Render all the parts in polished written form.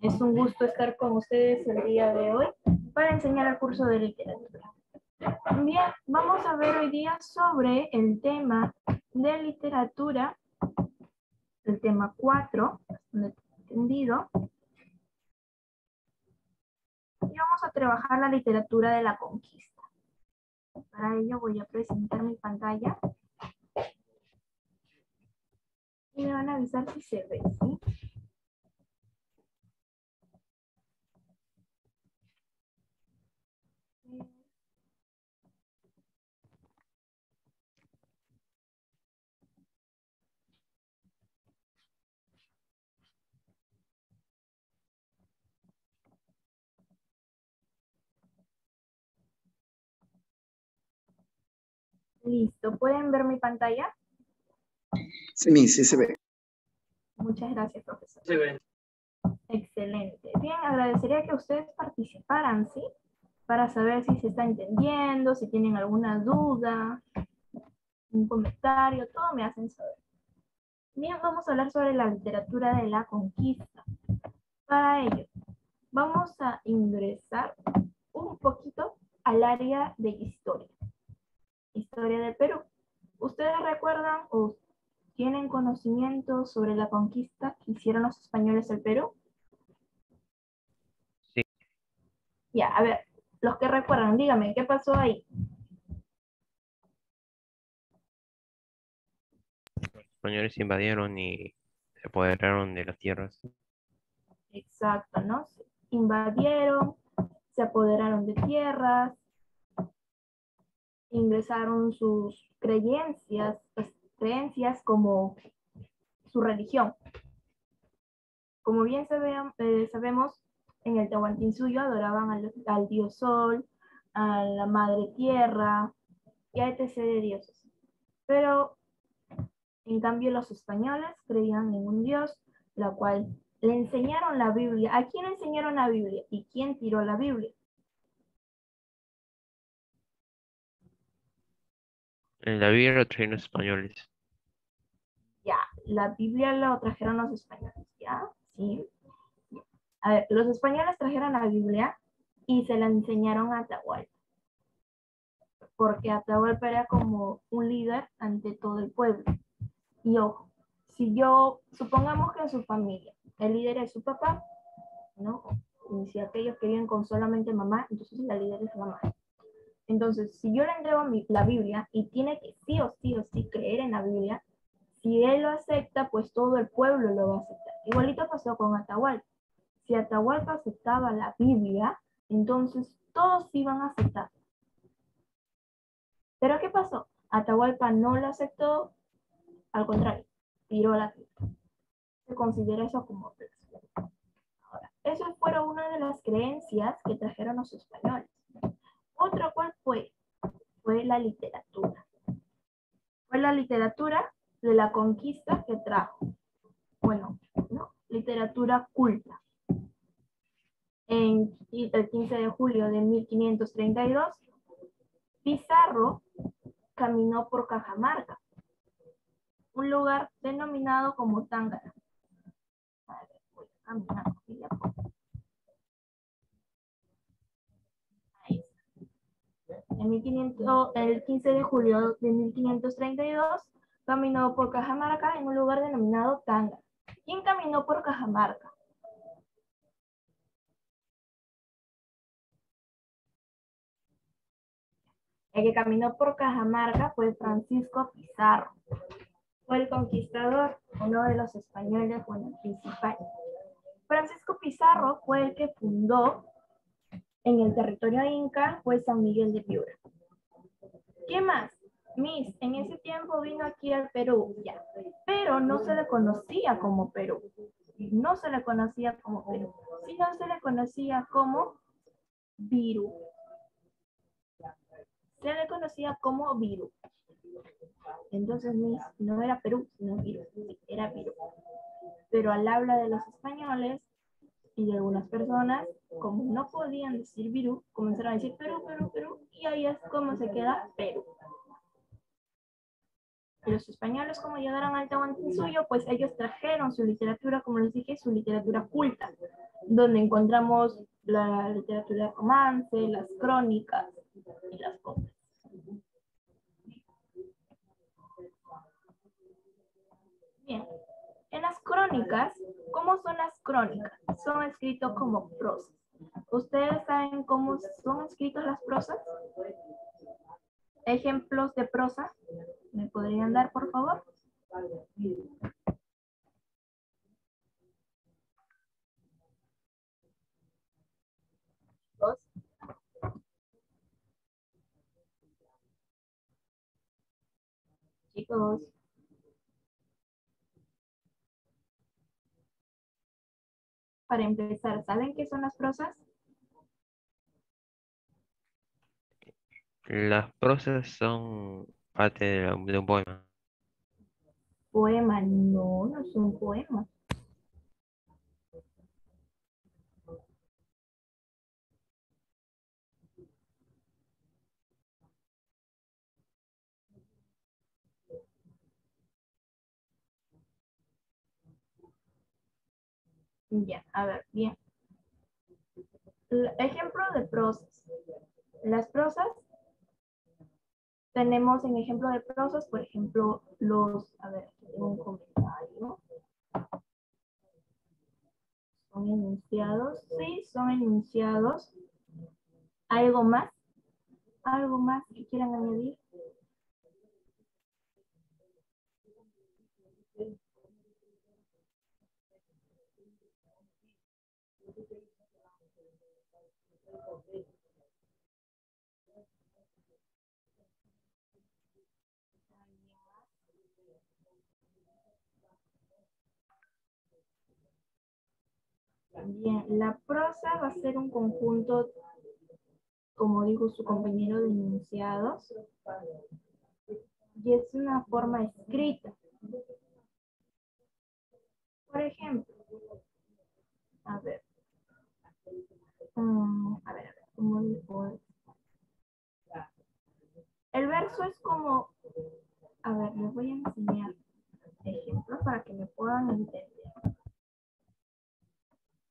Es un gusto estar con ustedes el día de hoy para enseñar el curso de literatura. Bien, vamos a ver hoy día sobre el tema de literatura, el tema 4, entendido. Y vamos a trabajar la literatura de la conquista. Para ello voy a presentar mi pantalla. Y me van a avisar si se ve, ¿sí? Listo, ¿pueden ver mi pantalla? Sí, sí se ve. Muchas gracias, profesor. Se ve. Excelente. Bien, agradecería que ustedes participaran, ¿sí? Para saber si se está entendiendo, si tienen alguna duda, un comentario, todo me hacen saber. Bien, vamos a hablar sobre la literatura de la conquista. Para ello, vamos a ingresar un poquito al área de historia. Historia del Perú. ¿Ustedes recuerdan o tienen conocimiento sobre la conquista que hicieron los españoles al Perú? Sí. Ya, a ver, los que recuerdan, díganme, ¿qué pasó ahí? Los españoles invadieron y se apoderaron de las tierras. Exacto, ¿no? Invadieron, se apoderaron de tierras, ingresaron sus creencias, pues, creencias como su religión. Como bien sabemos, en el Tahuantinsuyo adoraban al dios Sol, a la madre tierra y a etc. de dioses. Pero en cambio los españoles creían en un dios, la cual le enseñaron la Biblia. ¿A quién enseñaron la Biblia? ¿Y quién tiró la Biblia? En la Biblia lo trajeron los españoles. Ya, la Biblia la trajeron los españoles, ¿ya? Sí. A ver, los españoles trajeron la Biblia y se la enseñaron a Atahualpa, porque Atahualpa era como un líder ante todo el pueblo. Y ojo, supongamos que en su familia, el líder es su papá, ¿no? Y si aquellos que viven con solamente mamá, entonces la líder es la mamá. Entonces, si yo le entrego la Biblia y tiene que sí o sí creer en la Biblia, si él lo acepta, pues todo el pueblo lo va a aceptar. Igualito pasó con Atahualpa. Si Atahualpa aceptaba la Biblia, entonces todos iban a aceptar. ¿Pero qué pasó? Atahualpa no lo aceptó, al contrario, tiró la Biblia. Se considera eso como blasfemia. Ahora, eso fueron una de las creencias que trajeron los españoles. Otra, ¿cuál fue? Fue la literatura. Fue la literatura de la conquista que trajo. Bueno, ¿no? Literatura culta. El 15 de julio de 1532, Pizarro caminó por Cajamarca, un lugar denominado como Tángara. A ver, voy a caminar. Ahí está. El 15 de julio de 1532, caminó por Cajamarca en un lugar denominado Tángara. ¿Quién caminó por Cajamarca? El que caminó por Cajamarca fue Francisco Pizarro. Fue el conquistador, uno de los españoles, bueno, principal. Francisco Pizarro fue el que fundó en el territorio inca, fue San Miguel de Piura. ¿Qué más? Miss, en ese tiempo vino aquí al Perú, ya, pero no se le conocía como Perú. No se le conocía como Perú, sino se le conocía como Virú. Se le conocía como Virú. Entonces, Miss, no era Perú, sino Virú, sí, era Virú. Pero al habla de los españoles y de algunas personas, como no podían decir Virú, comenzaron a decir Perú, Perú, Perú, y ahí es como se queda Perú. Los españoles, como llegaron al Tahuantinsuyo, pues ellos trajeron su literatura, como les dije, su literatura culta, donde encontramos la literatura romance, las crónicas y las coplas. Bien, en las crónicas, ¿cómo son las crónicas? Son escritos como prosas. ¿Ustedes saben cómo son escritos las prosas? Ejemplos de prosa, ¿me podrían dar, por favor? Dos. Chicos. Para empezar, ¿saben qué son las prosas? Las prosas son parte de un poema. Poema, no, no es un poema. Ya, a ver, bien. Ejemplo de prosas. Las prosas, tenemos en ejemplo de prosas, por ejemplo, a ver, aquí tengo un comentario. ¿Son enunciados? Sí, son enunciados. ¿Algo más? ¿Algo más que quieran añadir? Bien, la prosa va a ser un conjunto, como dijo su compañero, de enunciados, y es una forma escrita. Por ejemplo, a ver, ¿cómo le puedo? El verso es como, a ver, les voy a enseñar ejemplos para que me puedan entender.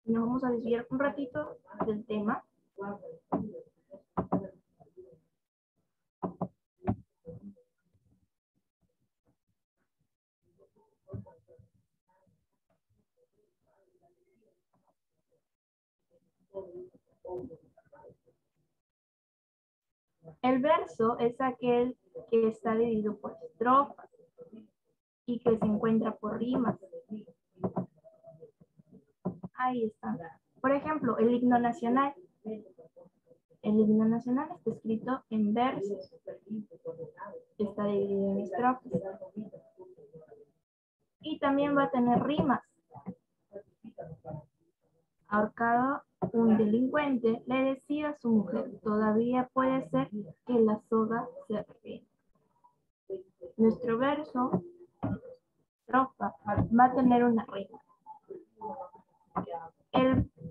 Nos vamos a desviar un ratito del tema. El verso es aquel que está dividido por estrofas y que se encuentra por rimas. Ahí está. Por ejemplo, el himno nacional. El himno nacional está escrito en versos. Está dividido en estrofas. Y también va a tener rimas. Ahorcado un delincuente, le decía a su mujer, todavía puede ser que la soga se reviente. Nuestro verso, estrofa, va a tener una rima.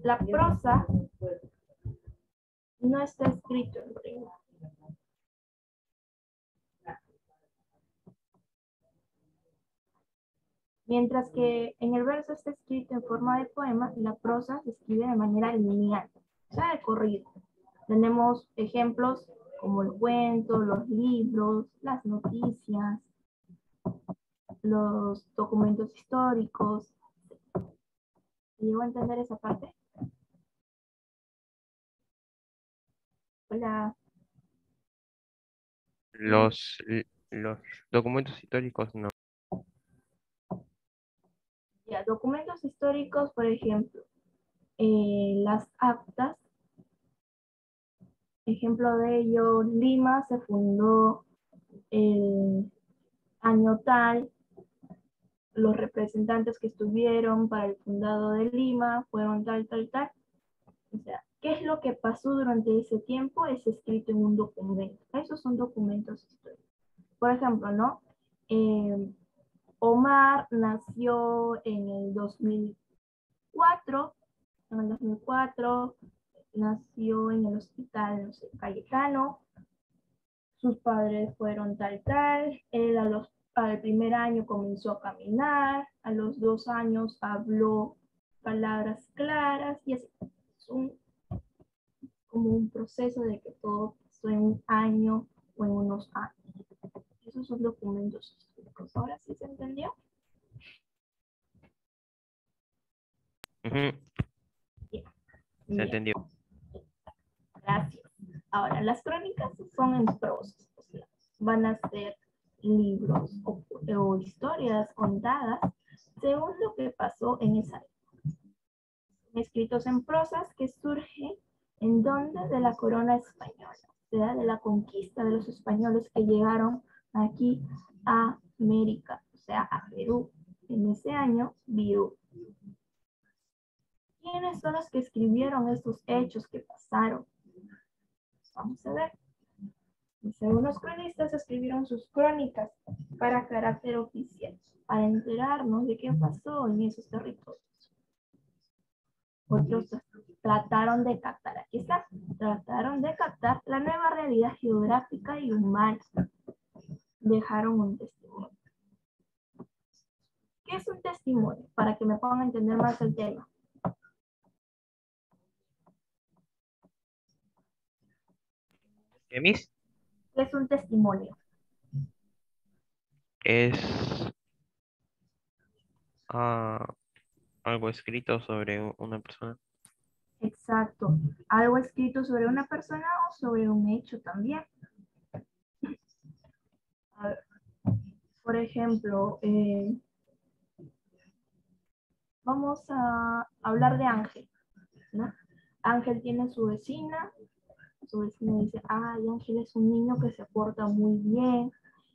La prosa no está escrito en rima. Mientras que en el verso está escrito en forma de poema, la prosa se escribe de manera lineal, o sea, de corrido. Tenemos ejemplos como el cuento, los libros, las noticias, los documentos históricos. ¿Llegó a entender esa parte? Hola. Los documentos históricos no. Ya, documentos históricos, por ejemplo, las actas. Ejemplo de ello, Lima se fundó el año tal, los representantes que estuvieron para el fundado de Lima fueron tal, tal, tal. O sea, ¿qué es lo que pasó durante ese tiempo? Es escrito en un documento. Esos son documentos históricos. Por ejemplo, ¿no? Omar nació en el 2004. En el 2004 nació en el hospital, no sé, Cayetano. Sus padres fueron tal, tal. Él a los Al primer año comenzó a caminar, a los 2 años habló palabras claras y así. Es como un proceso de que todo pasó en un año o en unos años. Esos son documentos históricos. ¿Ahora sí se entendió? Ujú, Bien, se bien, entendió. gracias. Ahora, las crónicas son en prosa, o sea, van a ser libros o historias contadas según lo que pasó en esa época. Escritos en prosas que surgen en donde de la corona española, o sea, de la conquista de los españoles que llegaron aquí a América, o sea, a Perú. En ese año, Virú. ¿Quiénes son los que escribieron estos hechos que pasaron? Vamos a ver. Algunos cronistas escribieron sus crónicas para carácter oficial, para enterarnos de qué pasó en esos territorios. Otros trataron de captar, aquí está, trataron de captar la nueva realidad geográfica y humana. Dejaron un testimonio. ¿Qué es un testimonio? Para que me puedan entender más el tema. ¿Emis? ¿Qué es un testimonio? Es ah, algo escrito sobre una persona. Exacto. Algo escrito sobre una persona o sobre un hecho también. A ver, por ejemplo, vamos a hablar de Ángel, ¿no? Ángel tiene su vecina dice, ay, Ángel es un niño que se porta muy bien,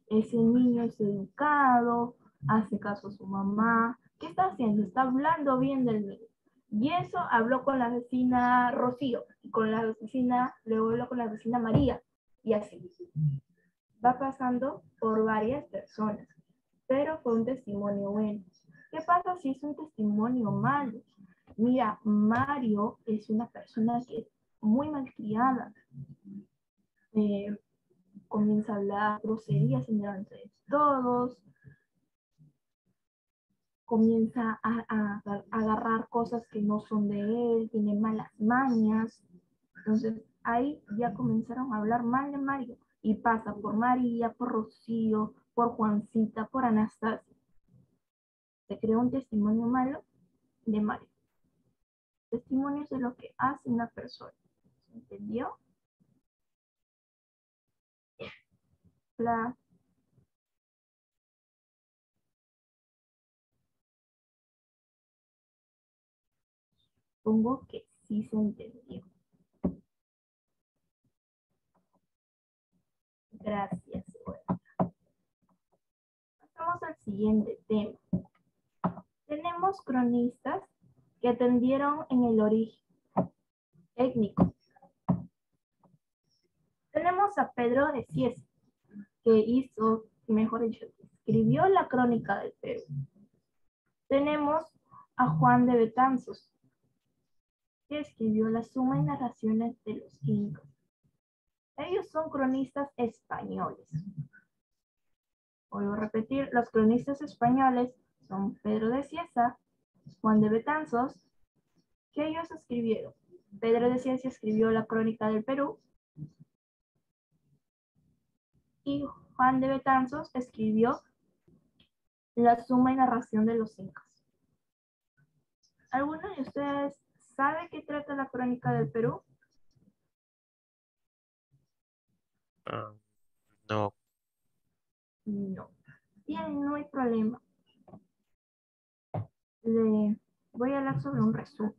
ese niño es educado, hace caso a su mamá. ¿Qué está haciendo? Está hablando bien del niño. Y eso habló con la vecina Rocío, y con la vecina, luego habló con la vecina María, y así. Va pasando por varias personas, pero fue un testimonio bueno. ¿Qué pasa si es un testimonio malo? Mira, Mario es una persona que es muy malcriada. Eh, Comienza a hablar groserías en delante de todos, comienza a agarrar cosas que no son de él, tiene malas mañas. Entonces ahí ya comenzaron a hablar mal de Mario y pasa por María, por Rocío, por Juancita, por Anastasia. Se creó un testimonio malo de Mario. Testimonios de lo que hace una persona. ¿Se entendió? La, Supongo que sí se entendió. Gracias. Bueno, pasamos al siguiente tema. Tenemos cronistas que atendieron en el origen étnico. Tenemos a Pedro de Cieza, que hizo, mejor dicho, escribió la crónica del Perú. Tenemos a Juan de Betanzos, que escribió la suma y narraciones de los incas. Ellos son cronistas españoles. Vuelvo a repetir, los cronistas españoles son Pedro de Cieza, Juan de Betanzos, que ellos escribieron. Pedro de Cieza escribió la crónica del Perú y Juan de Betanzos escribió la suma y narración de los incas. ¿Alguno de ustedes sabe qué trata la crónica del Perú? Ah, no. No. Bien, no hay problema. Le voy a hablar sobre un resumen.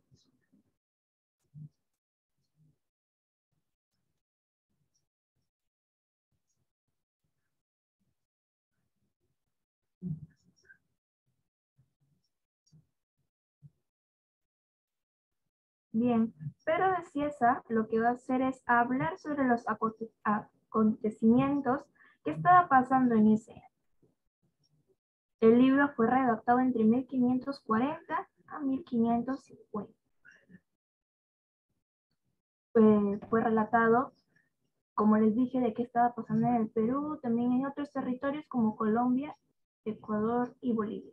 Bien, pero de Cieza lo que va a hacer es hablar sobre los acontecimientos que estaba pasando en ese año. El libro fue redactado entre 1540 a 1550. Fue relatado, como les dije, de qué estaba pasando en el Perú, también en otros territorios como Colombia Ecuador y Bolivia.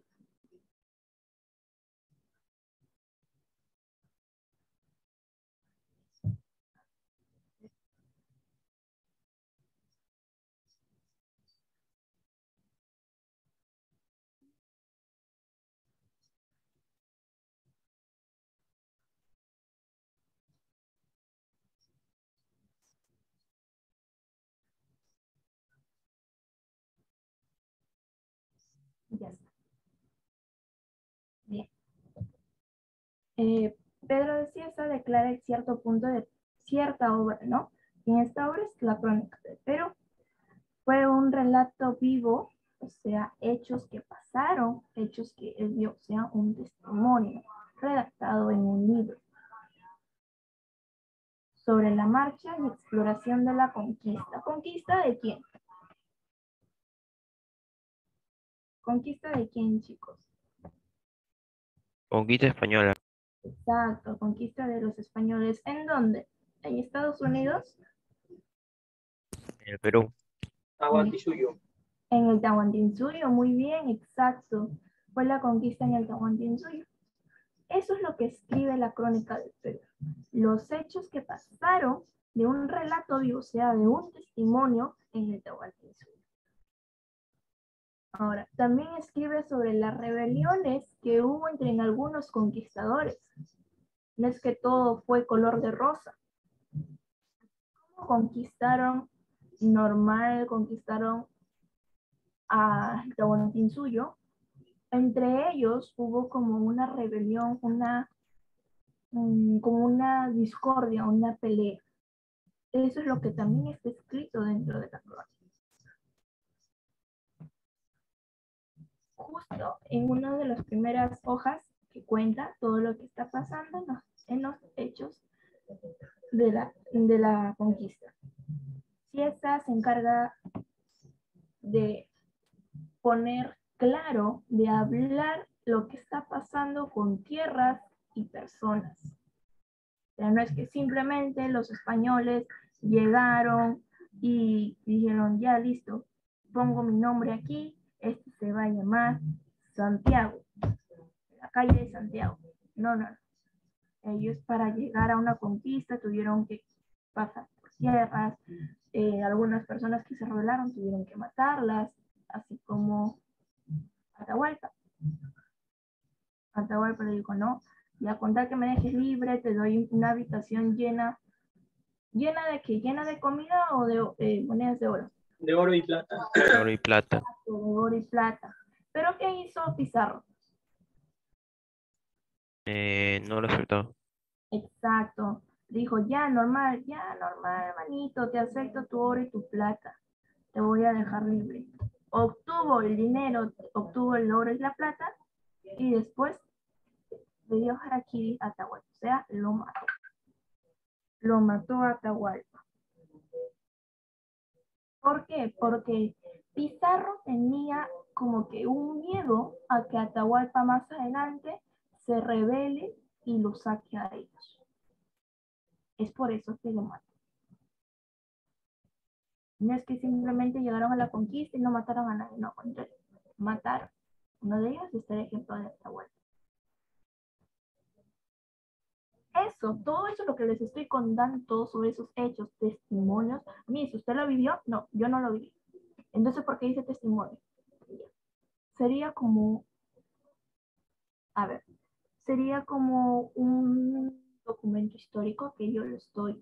Ya está. Bien. Pedro de Cieza declara en cierto punto de cierta obra, ¿no? Y en esta obra es la Crónica del Perú. Fue un relato vivo, o sea, hechos que pasaron, hechos que él vio, o sea, un testimonio redactado en un libro sobre la marcha y exploración de la conquista. ¿Conquista de quién? ¿Conquista de quién, chicos? Conquista española. Exacto, conquista de los españoles. ¿En dónde? ¿En Estados Unidos? En el Perú. En el Tahuantinsuyo, muy bien, exacto. Fue la conquista en el Tahuantinsuyo. Eso es lo que escribe la Crónica del Perú. Los hechos que pasaron de un relato vivo, o sea, de un testimonio en el Tahuantinsuyo. Ahora, también escribe sobre las rebeliones que hubo entre algunos conquistadores. No es que todo fue color de rosa. ¿Cómo conquistaron normal, conquistaron a Tahuantinsuyo? Entre ellos hubo como una rebelión, como una discordia, una pelea. Eso es lo que también está escrito dentro de la crónica. Justo en una de las primeras hojas que cuenta todo lo que está pasando en los hechos de la conquista. Cieza se encarga de poner claro, de hablar lo que está pasando con tierras y personas. O sea, no es que simplemente los españoles llegaron y dijeron, ya listo, pongo mi nombre aquí, este se va a llamar Santiago, la calle de Santiago. No, no, no. Ellos para llegar a una conquista tuvieron que pasar por tierras, algunas personas que se rebelaron tuvieron que matarlas, así como Atahualpa. Atahualpa le dijo, no, ya con tal que me dejes libre, te doy una habitación llena. ¿Llena de qué? ¿Llena de comida o de monedas de oro? De oro y plata. Oro y plata. De oro y plata. ¿Pero qué hizo Pizarro? No lo aceptó. Exacto. Dijo, ya normal, hermanito, te acepto tu oro y tu plata. Te voy a dejar libre. Obtuvo el dinero, obtuvo el oro y la plata, y después le dio harakiri a Atahualpa, o sea, lo mató. Lo mató a Atahualpa. ¿Por qué? Porque Pizarro tenía como que un miedo a que Atahualpa más adelante se rebele y lo saque a ellos. Es por eso que lo mató. No es que simplemente llegaron a la conquista y no mataron a nadie, no, mataron. Uno de ellos es el ejemplo de Atahualpa. Eso, todo eso lo que les estoy contando, todos sobre esos hechos, testimonios. A mí, si usted lo vivió, no, yo no lo viví. Entonces, ¿por qué dice testimonio? Sería como, a ver, sería como un documento histórico que yo lo estoy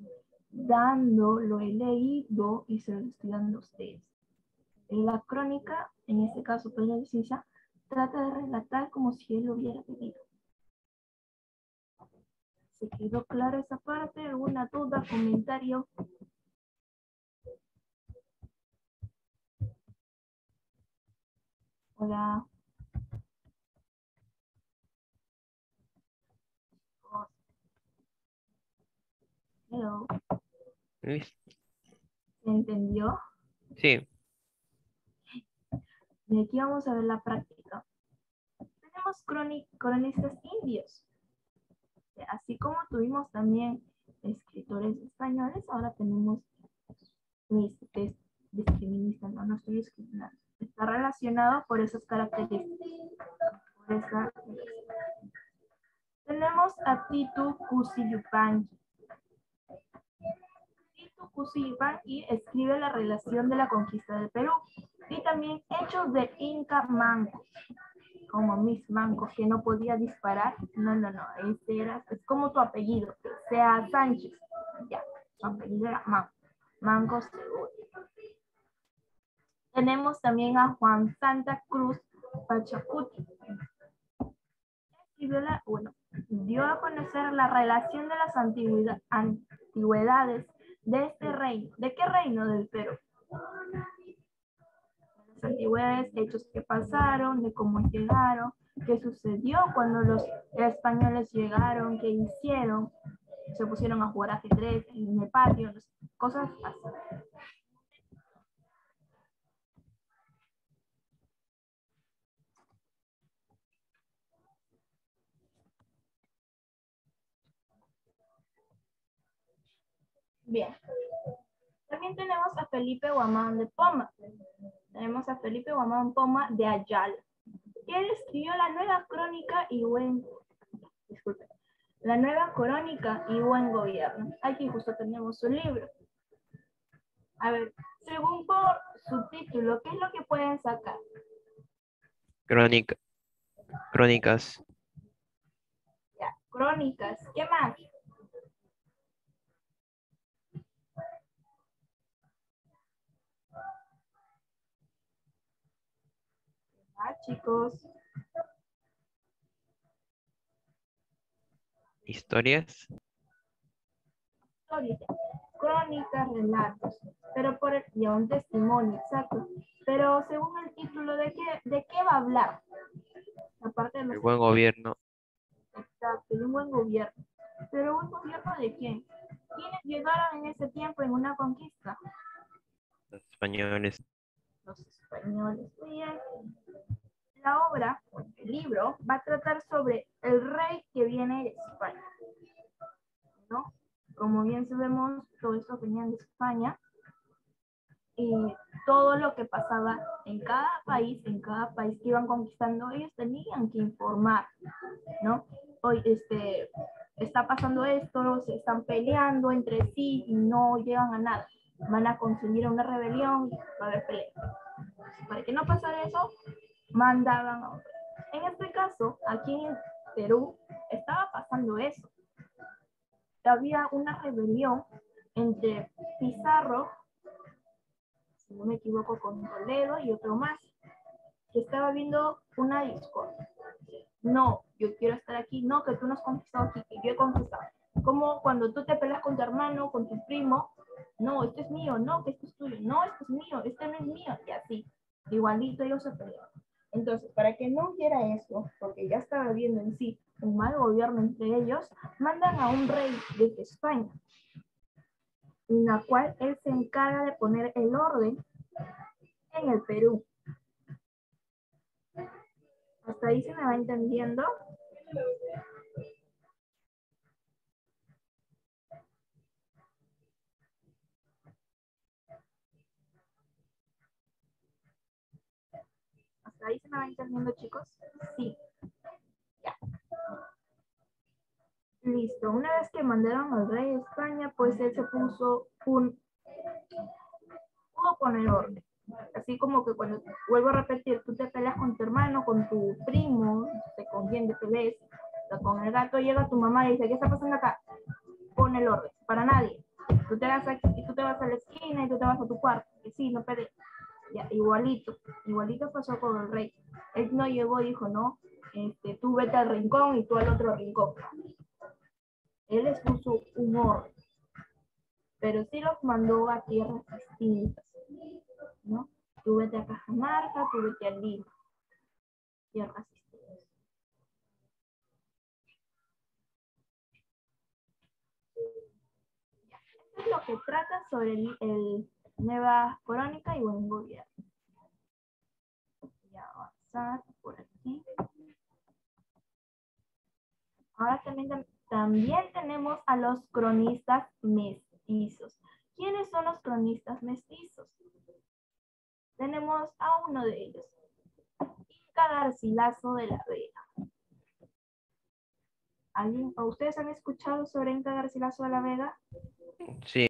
dando, lo he leído y se lo estoy dando a ustedes. La crónica, en este caso Pedro de Ciza, trata de relatar como si él lo hubiera vivido. ¿Se quedó clara esa parte? ¿Alguna duda, comentario? Hola. Hello. ¿Listo? ¿Se entendió? Sí. Y aquí vamos a ver la práctica. Tenemos cronistas indios. Así como tuvimos también escritores españoles, ahora tenemos discriministas, no estoy discriminando. está relacionado por esas características. Tenemos a Titu Cusi Yupanqui. Titu Cusi Yupanqui escribe la relación de la conquista del Perú y también hechos de Inca Manco, como Miss Manco, que no podía disparar. No, es como tu apellido, que sea Sánchez. Ya, su apellido era Manco. Manco seguro. Tenemos también a Juan Santa Cruz Pachacuti. Dio a conocer la relación de las antigüedades de este reino. ¿De qué reino? Del Perú. Las antigüedades, hechos que pasaron, de cómo llegaron, qué sucedió cuando los españoles llegaron, qué hicieron, se pusieron a jugar ajedrez en el patio, cosas así. Bien. También tenemos a Felipe Guamán de Poma. Tenemos a Felipe Guamán Poma de Ayala. Él escribió la Nueva Crónica y la Nueva Crónica y Buen Gobierno. Aquí justo tenemos su libro. A ver, según por su título, ¿qué es lo que pueden sacar? Crónicas. Ya, crónicas. ¿Qué más? Chicos. Historias. Crónicas, relatos, pero y un testimonio, exacto. Pero según el título, ¿de qué va a hablar? Aparte de El buen gobierno. Exacto, de un buen gobierno. ¿Pero buen gobierno de quién? ¿Quiénes llegaron en ese tiempo en una conquista? Los españoles. Los españoles. Bien. La obra, el libro, va a tratar sobre el rey que viene de España, ¿no? Como bien sabemos, todo esto venía de España y todo lo que pasaba en cada país que iban conquistando, ellos tenían que informar, ¿no? Hoy está pasando esto, se están peleando entre sí y no llegan a nada. Van a conseguir una rebelión, va a haber pelea. Para que no pasara eso, mandaban a otro. En este caso, aquí en Perú, estaba pasando eso. Había una rebelión entre Pizarro, si no me equivoco, con Toledo y otro más, que estaba viendo una discordia. No, yo quiero estar aquí, no, que tú no has conquistado aquí, que yo he conquistado. Como cuando tú te peleas con tu hermano, con tu primo, no, esto es mío, no, que esto es tuyo, no, esto es mío, este no es mío, y así. Igualito ellos se peleaban. Entonces, para que no hubiera eso, porque ya estaba viendo en sí un mal gobierno entre ellos, mandan a un rey desde España, en la cual él se encarga de poner el orden en el Perú. ¿Hasta ahí se me va entendiendo? ¿Hasta ahí se me va entendiendo, chicos? Sí. Ya. Listo. Una vez que mandaron al rey de España, pues él se pudo poner orden. Así como que cuando, vuelvo a repetir, tú te peleas con tu hermano, con tu primo, con quien te pelees, con el gato, llega tu mamá y dice, ¿qué está pasando acá? Pon el orden, para nadie. Tú te vas a la esquina y tú te vas a tu cuarto. Que sí, no pelees. Ya, igualito pasó con el rey. Él no llegó y dijo, no, tú vete al rincón y tú al otro rincón. Él les puso un orden, pero sí los mandó a tierras distintas, ¿no? Tú vete a Cajamarca, tú vete a Lima, tierras distintas. Esto es lo que trata sobre el Nueva Crónica y Buen Gobierno. Voy a avanzar por aquí. Ahora también tenemos a los cronistas mestizos. ¿Quiénes son los cronistas mestizos? Tenemos a uno de ellos, Inca Garcilaso de la Vega. ¿Ustedes han escuchado sobre Inca Garcilaso de la Vega? Sí,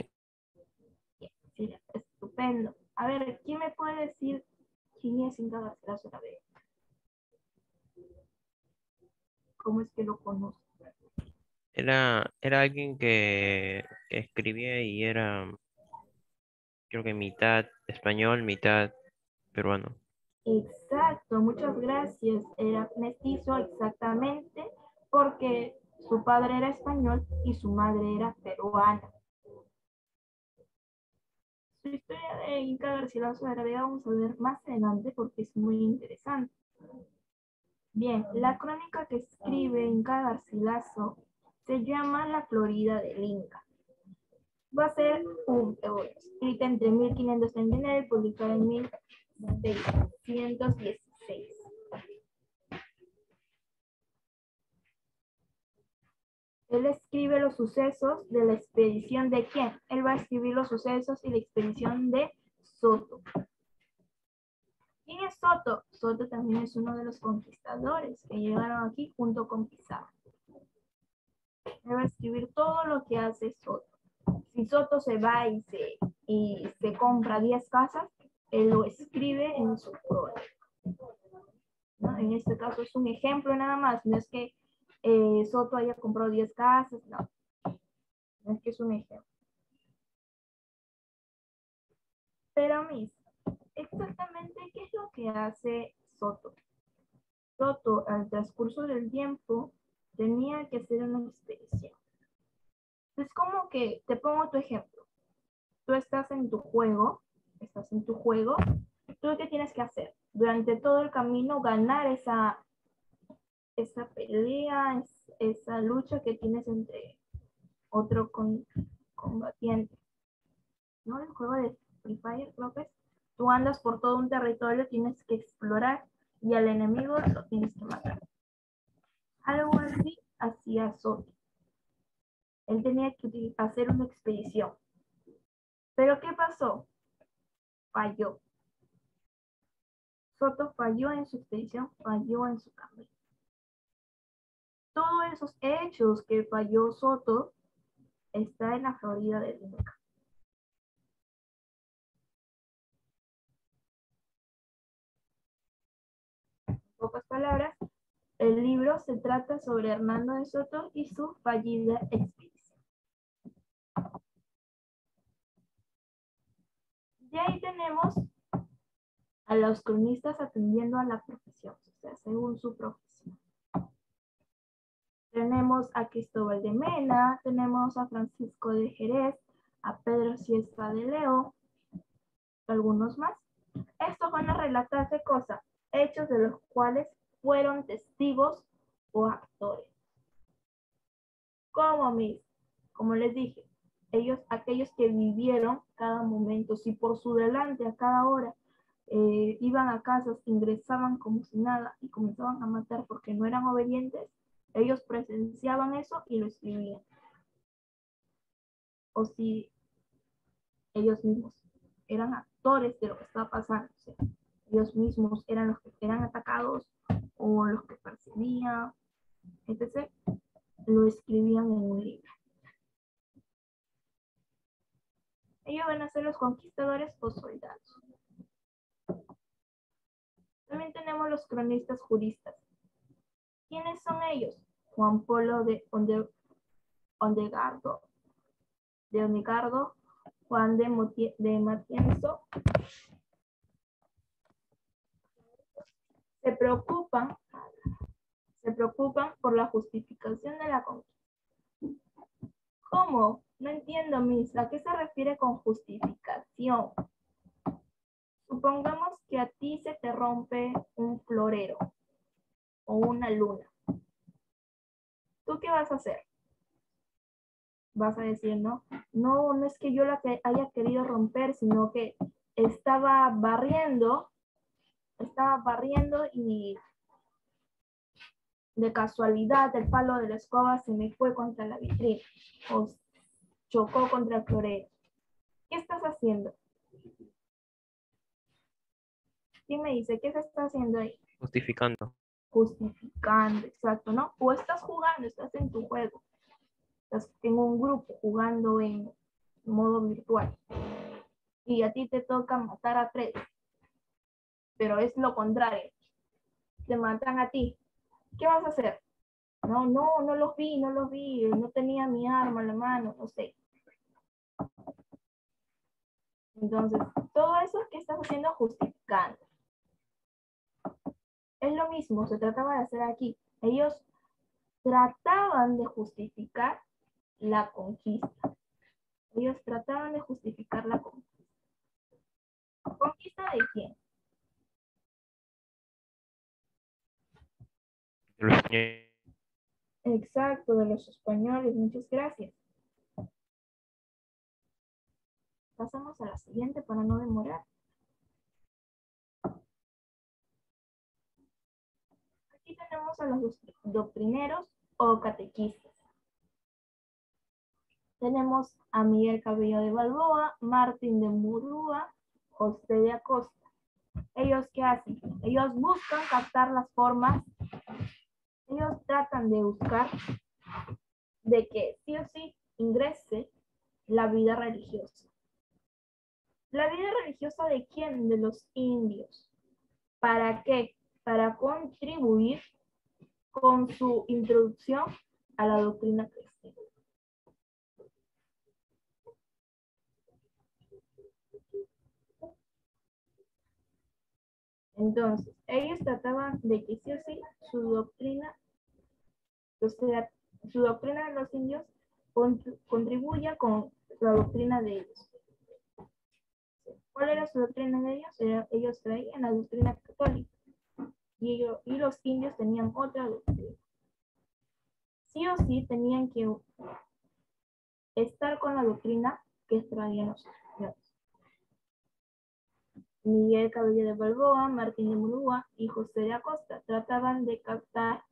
Sí, estupendo. A ver, ¿quién me puede decir quién es Inca Garcilaso de la Vega? ¿Cómo es que lo conoce? era alguien que escribía y era, creo que mitad español, mitad peruano. Exacto, muchas gracias. Era mestizo exactamente porque su padre era español y su madre era peruana. Su historia de Inca Garcilaso de la Vega vamos a ver más adelante porque es muy interesante. Bien, la crónica que escribe Inca Garcilaso se llama La Florida del Inca. Va a ser escrita entre 1539 y publicada en 1616. Él escribe los sucesos de la expedición de quién? Él va a escribir los sucesos y la expedición de Soto. ¿Quién es Soto? Soto también es uno de los conquistadores que llegaron aquí junto con Pizarro. Él va a escribir todo lo que hace Soto. Si Soto se va y se compra 10 casas, él lo escribe en su crónica, ¿no? En este caso es un ejemplo nada más, no es que Soto haya comprado 10 casas, no, no es que es un ejemplo. Pero Miss, exactamente qué es lo que hace Soto. Soto, al transcurso del tiempo, tenía que hacer una expedición. Es como que, te pongo tu ejemplo, tú estás en tu juego, ¿tú qué tienes que hacer? Durante todo el camino ganar esa pelea, esa lucha que tienes entre otro combatiente. ¿No? El juego de Free Fire, creo que es. Tú andas por todo un territorio, tienes que explorar y al enemigo lo tienes que matar. Algo así hacía Soto. Él tenía que hacer una expedición. ¿Pero qué pasó? Falló. Soto falló en su expedición, falló en su camino. Todos esos hechos que falló Soto está en la Florida del Inca. En pocas palabras, el libro se trata sobre Hernando de Soto y su fallida expedición. Y ahí tenemos a los cronistas atendiendo a la profesión, o sea, según su profesión. Tenemos a Cristóbal de Mena, tenemos a Francisco de Jerez, a Pedro Siesta de León, algunos más. Estos van a relatar qué cosa, hechos de los cuales fueron testigos o actores. Como les dije, aquellos que vivieron cada momento, si por su delante a cada hora iban a casas, ingresaban como si nada y comenzaban a matar porque no eran obedientes, ellos presenciaban eso y lo escribían. O si ellos mismos eran actores de lo que estaba pasando, o sea, ellos mismos eran los que eran atacados o los que percibían, etc., lo escribían en un libro. Ellos van a ser los conquistadores o soldados. También tenemos los cronistas juristas. ¿Quiénes son ellos? Juan Polo de Ondegardo, Juan de Matienzo. Se preocupan por la justificación de la conquista. ¿Cómo? No entiendo, Miss. ¿A qué se refiere con justificación? Supongamos que a ti se te rompe un florero o una luna. ¿Tú qué vas a hacer? Vas a decir, no es que yo la haya querido romper, sino que estaba barriendo y de casualidad el palo de la escoba se me fue contra la vitrina o chocó contra el florero. ¿Qué estás haciendo? ¿Quién me dice qué se está haciendo ahí? Justificando. Justificando, exacto, ¿no? O estás jugando, estás en tu juego, estás en un grupo jugando en modo virtual y a ti te toca matar a 3, pero es lo contrario, te matan a ti. ¿Qué vas a hacer? No, no, no los vi, no tenía mi arma en la mano, no sé. Entonces, todo eso que estás haciendo justificando. Es lo mismo, se trataba de hacer aquí. Ellos trataban de justificar la conquista. Ellos trataban de justificar la conquista. ¿Conquista de quién? De los españoles. Exacto, de los españoles. Muchas gracias. Pasamos a la siguiente para no demorar. Aquí tenemos a los doctrineros o catequistas. Tenemos a Miguel Cabello de Balboa, Martín de Murúa, José de Acosta. ¿Ellos qué hacen? Ellos buscan captar las formas. Ellos tratan de buscar de que sí o sí ingrese la vida religiosa. ¿La vida religiosa de quién? De los indios. ¿Para qué? Para contribuir con su introducción a la doctrina cristiana. Entonces, ellos trataban de que sí o sí su doctrina, o sea, su doctrina de los indios contribuya con la doctrina de ellos. ¿Cuál era su doctrina de ellos? Ellos traían la doctrina católica y los indios tenían otra doctrina. Sí o sí tenían que estar con la doctrina que traían los españoles. Miguel Cabello de Balboa, Martín de Murúa y José de Acosta trataban de captar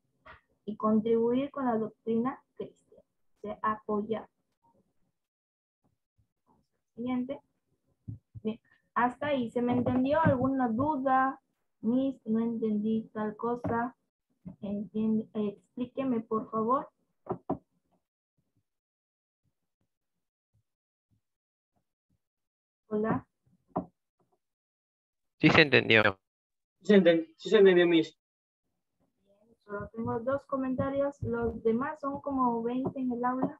y contribuir con la doctrina cristiana, de apoyar. Siguiente. Bien. Hasta ahí, ¿se me entendió alguna duda? Miss, no entendí tal cosa. Explíqueme, por favor. Hola. Sí se entendió. Sí se entendió, Miss. Solo tengo 2 comentarios. Los demás son como 20 en el aula.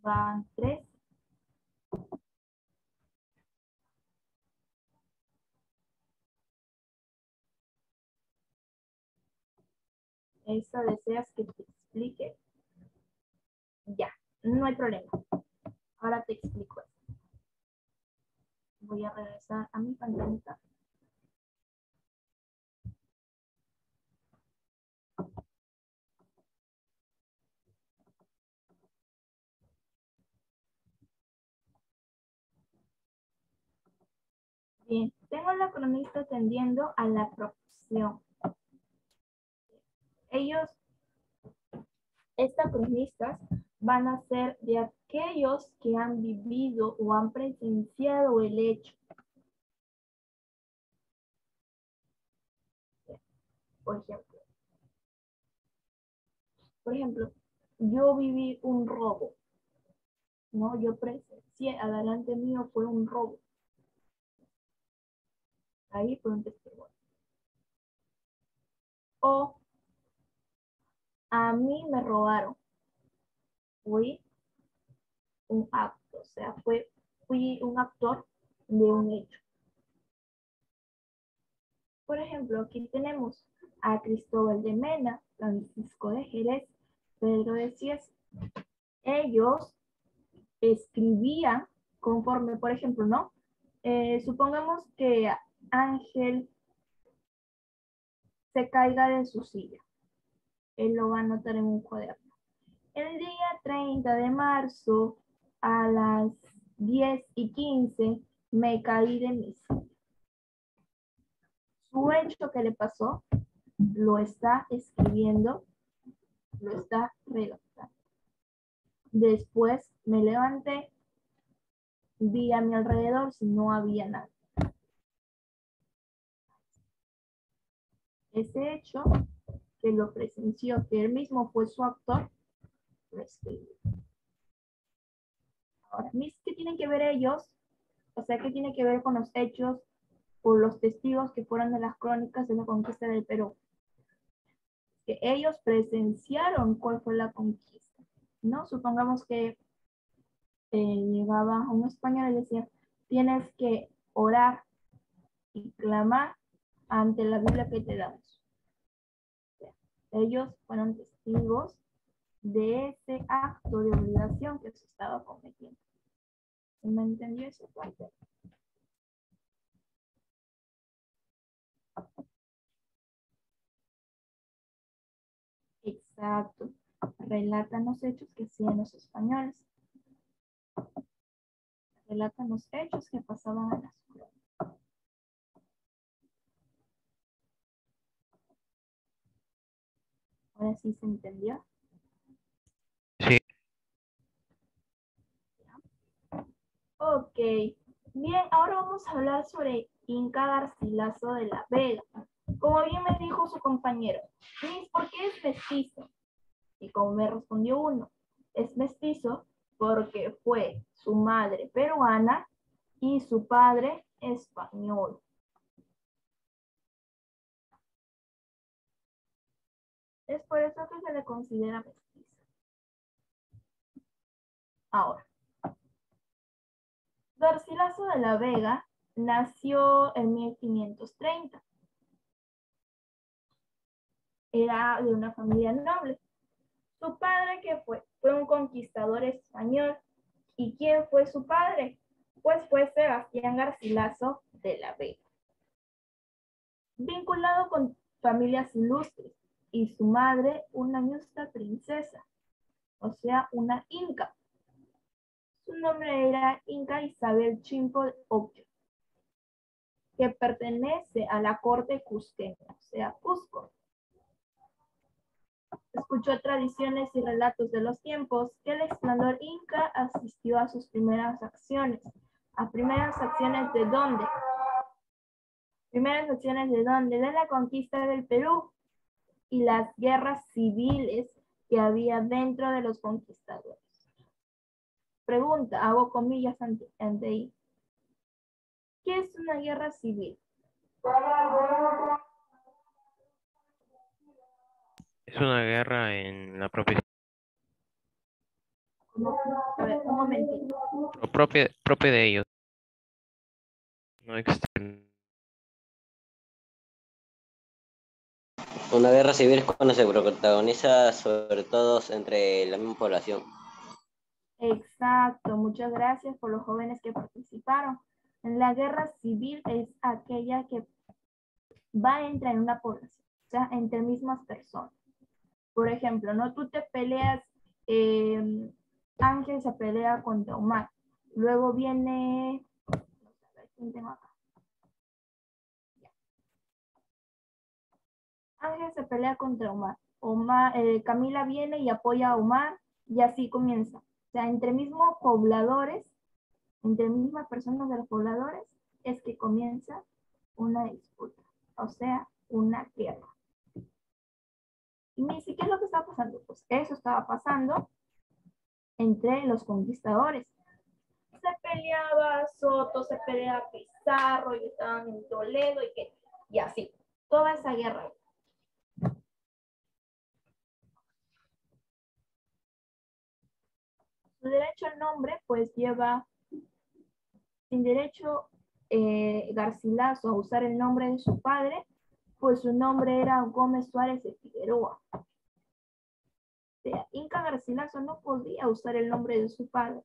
Van 3. ¿Esa deseas que te explique? Ya, no hay problema. Ahora te explico esto. Voy a regresar a mi pantalla. Bien, tengo la cronista tendiendo a la profesión. Estas cronistas van a ser de aquellos que han vivido o han presenciado el hecho. Por ejemplo, yo viví un robo, ¿no? Yo presencié, adelante mío fue un robo. Ahí fue un testimonio. O a mí me robaron. Fui un acto, o sea, fui un actor de un hecho. Por ejemplo, aquí tenemos a Cristóbal de Mena, Francisco de Jerez, Pedro de Cieza. Ellos escribían conforme, por ejemplo, ¿no? Supongamos que Ángel se caiga de su silla. Él lo va a anotar en un cuaderno. El día 30 de marzo a las 10:15 me caí de mi silla. Su hecho que le pasó lo está escribiendo, lo está redactando. Después me levanté, vi a mi alrededor si no había nada. Ese hecho, que lo presenció, que él mismo fue su actor, lo escribió. Ahora, ¿qué tienen que ver ellos? O sea, ¿qué tiene que ver con los hechos o los testigos que fueron de las crónicas de la conquista del Perú? Que ellos presenciaron cuál fue la conquista, ¿no? Supongamos que llegaba un español y decía, tienes que orar y clamar ante la Biblia que te damos. O sea, ellos fueron testigos de ese acto de obligación que se estaba cometiendo. ¿Me entendió esa parte? Exacto. Relatan los hechos que hacían los españoles. Relatan los hechos que pasaban en las crónicas. Ahora sí se entendió. Sí, Ok. Bien, ahora vamos a hablar sobre Inca Garcilaso de la Vega. Como bien me dijo su compañero, Miss, ¿por qué es mestizo? Y como me respondió uno, es mestizo porque fue su madre peruana y su padre español. Es por eso que se le considera mestizo. Ahora, Garcilaso de la Vega nació en 1530. Era de una familia noble. Su padre, ¿qué fue? Fue un conquistador español. ¿Y quién fue su padre? Pues fue Sebastián Garcilaso de la Vega. Vinculado con familias ilustres, y su madre una justa princesa, o sea, una inca. Su nombre era Inca Isabel Chimpo Ocllo, que pertenece a la corte cusqueña, o sea, Cusco. Escuchó tradiciones y relatos de los tiempos que el explorador inca asistió a sus primeras acciones. ¿A primeras acciones de dónde? Primeras acciones de dónde? De la conquista del Perú y las guerras civiles que había dentro de los conquistadores. Pregunta, hago comillas ante ahí. ¿Qué es una guerra civil? es una guerra en la propia, A ver, un momentito. propia de ellos, no externa. Una guerra civil es cuando se protagoniza sobre todo entre la misma población. Exacto, muchas gracias por los jóvenes que participaron. La guerra civil es aquella que va entre una población, o sea, entre mismas personas. Por ejemplo, ¿no? Tú te peleas, Ángel se pelea contra Omar. Luego viene, ¿quién tengo acá? Ángel se pelea contra Omar. Camila viene y apoya a Omar y así comienza. O sea, entre mismos pobladores, entre mismas personas de los pobladores, es que comienza una disputa, o sea, una guerra. Y me dice, ¿qué es lo que está pasando? Pues eso estaba pasando entre los conquistadores. Se peleaba Soto, se peleaba Pizarro, y estaban en Toledo y así, toda esa guerra. Su derecho al nombre, pues lleva sin derecho Garcilaso a usar el nombre de su padre, pues su nombre era Gómez Suárez de Figueroa. O sea, Inca Garcilaso no podía usar el nombre de su padre.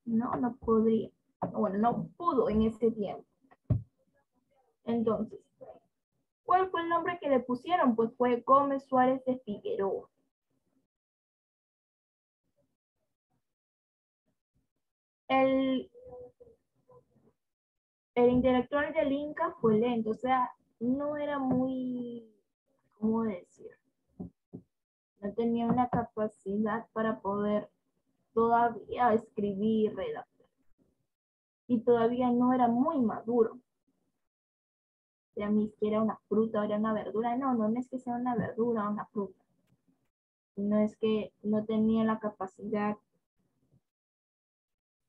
No podría. Bueno, no pudo en ese tiempo. Entonces, ¿cuál fue el nombre que le pusieron? Pues fue Gómez Suárez de Figueroa. El, el intelectual del Inca fue lento, o sea, no era muy, ¿cómo decir? No tenía una capacidad para poder todavía escribir y redactar. y todavía no era muy maduro. O sea, ni siquiera una fruta o era una verdura. No, no es que sea una verdura o una fruta. No es que no tenía la capacidad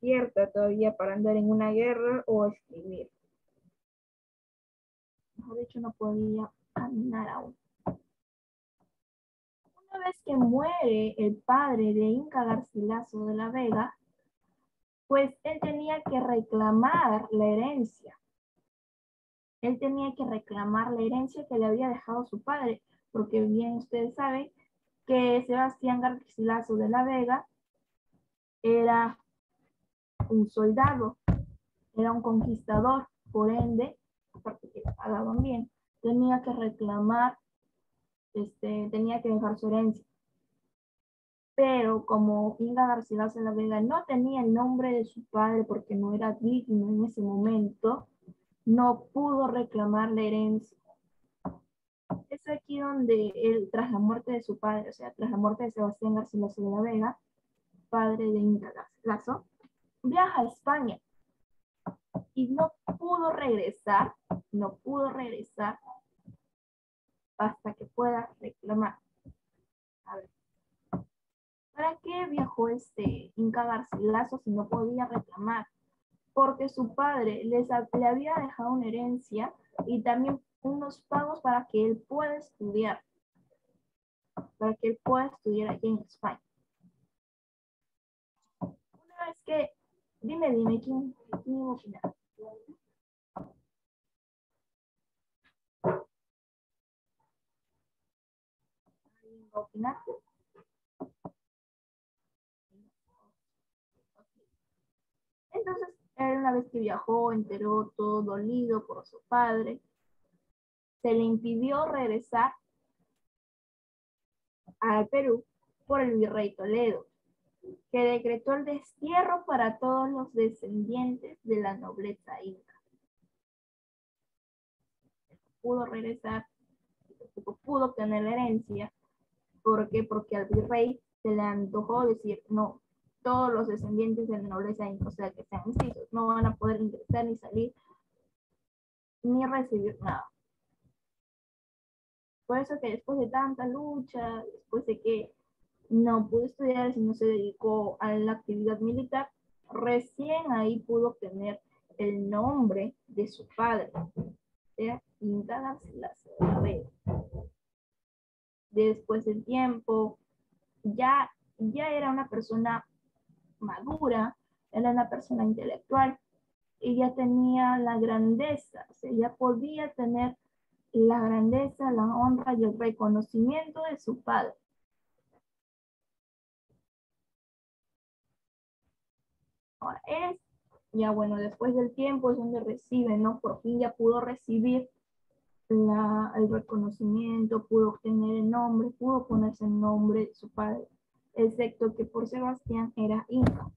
cierta todavía para andar en una guerra o escribir. Mejor dicho, no podía caminar aún. Una vez que muere el padre de Inca Garcilaso de la Vega, pues él tenía que reclamar la herencia. Él tenía que reclamar la herencia que le había dejado su padre, porque bien ustedes saben que Sebastián Garcilaso de la Vega era un soldado, era un conquistador, por ende, aparte que le pagaban bien, tenía que reclamar, tenía que dejar su herencia. Pero como Inca Garcilaso de la Vega no tenía el nombre de su padre porque no era digno en ese momento, no pudo reclamar la herencia. Es aquí donde él, tras la muerte de su padre, o sea, tras la muerte de Sebastián Garcilaso de la Vega, padre de Inca Garcilaso, viaja a España y no pudo regresar hasta que pueda reclamar. A ver, ¿para qué viajó Inca Garcilaso si no podía reclamar? Porque su padre le había dejado una herencia y también unos pagos para que él pueda estudiar, aquí en España. Una vez que, dime, ¿quién iba a opinar? ¿Alguien va a opinar? Entonces, él una vez que viajó, enteró todo dolido por su padre, se le impidió regresar al Perú por el virrey Toledo, que decretó el destierro para todos los descendientes de la nobleza inca. Pudo regresar, pudo obtener la herencia. ¿Por qué? Porque al virrey se le antojó decir, no, todos los descendientes de la nobleza inca, o sea, que sean mestizos, no van a poder ingresar ni salir, ni recibir nada. Por eso que después de tanta lucha, después de que no pudo estudiar, sino se dedicó a la actividad militar, recién ahí pudo obtener el nombre de su padre, ¿sí? Inca Garcilaso de la Vega. Después del tiempo, ya era una persona madura, era una persona intelectual, y ya tenía la grandeza, o sea, ya podía tener la grandeza, la honra y el reconocimiento de su padre. Ahora, ya bueno, después del tiempo es donde recibe, ¿no? Por fin ya pudo recibir el reconocimiento, pudo obtener el nombre, pudo ponerse el nombre de su padre, excepto que por Sebastián era inca,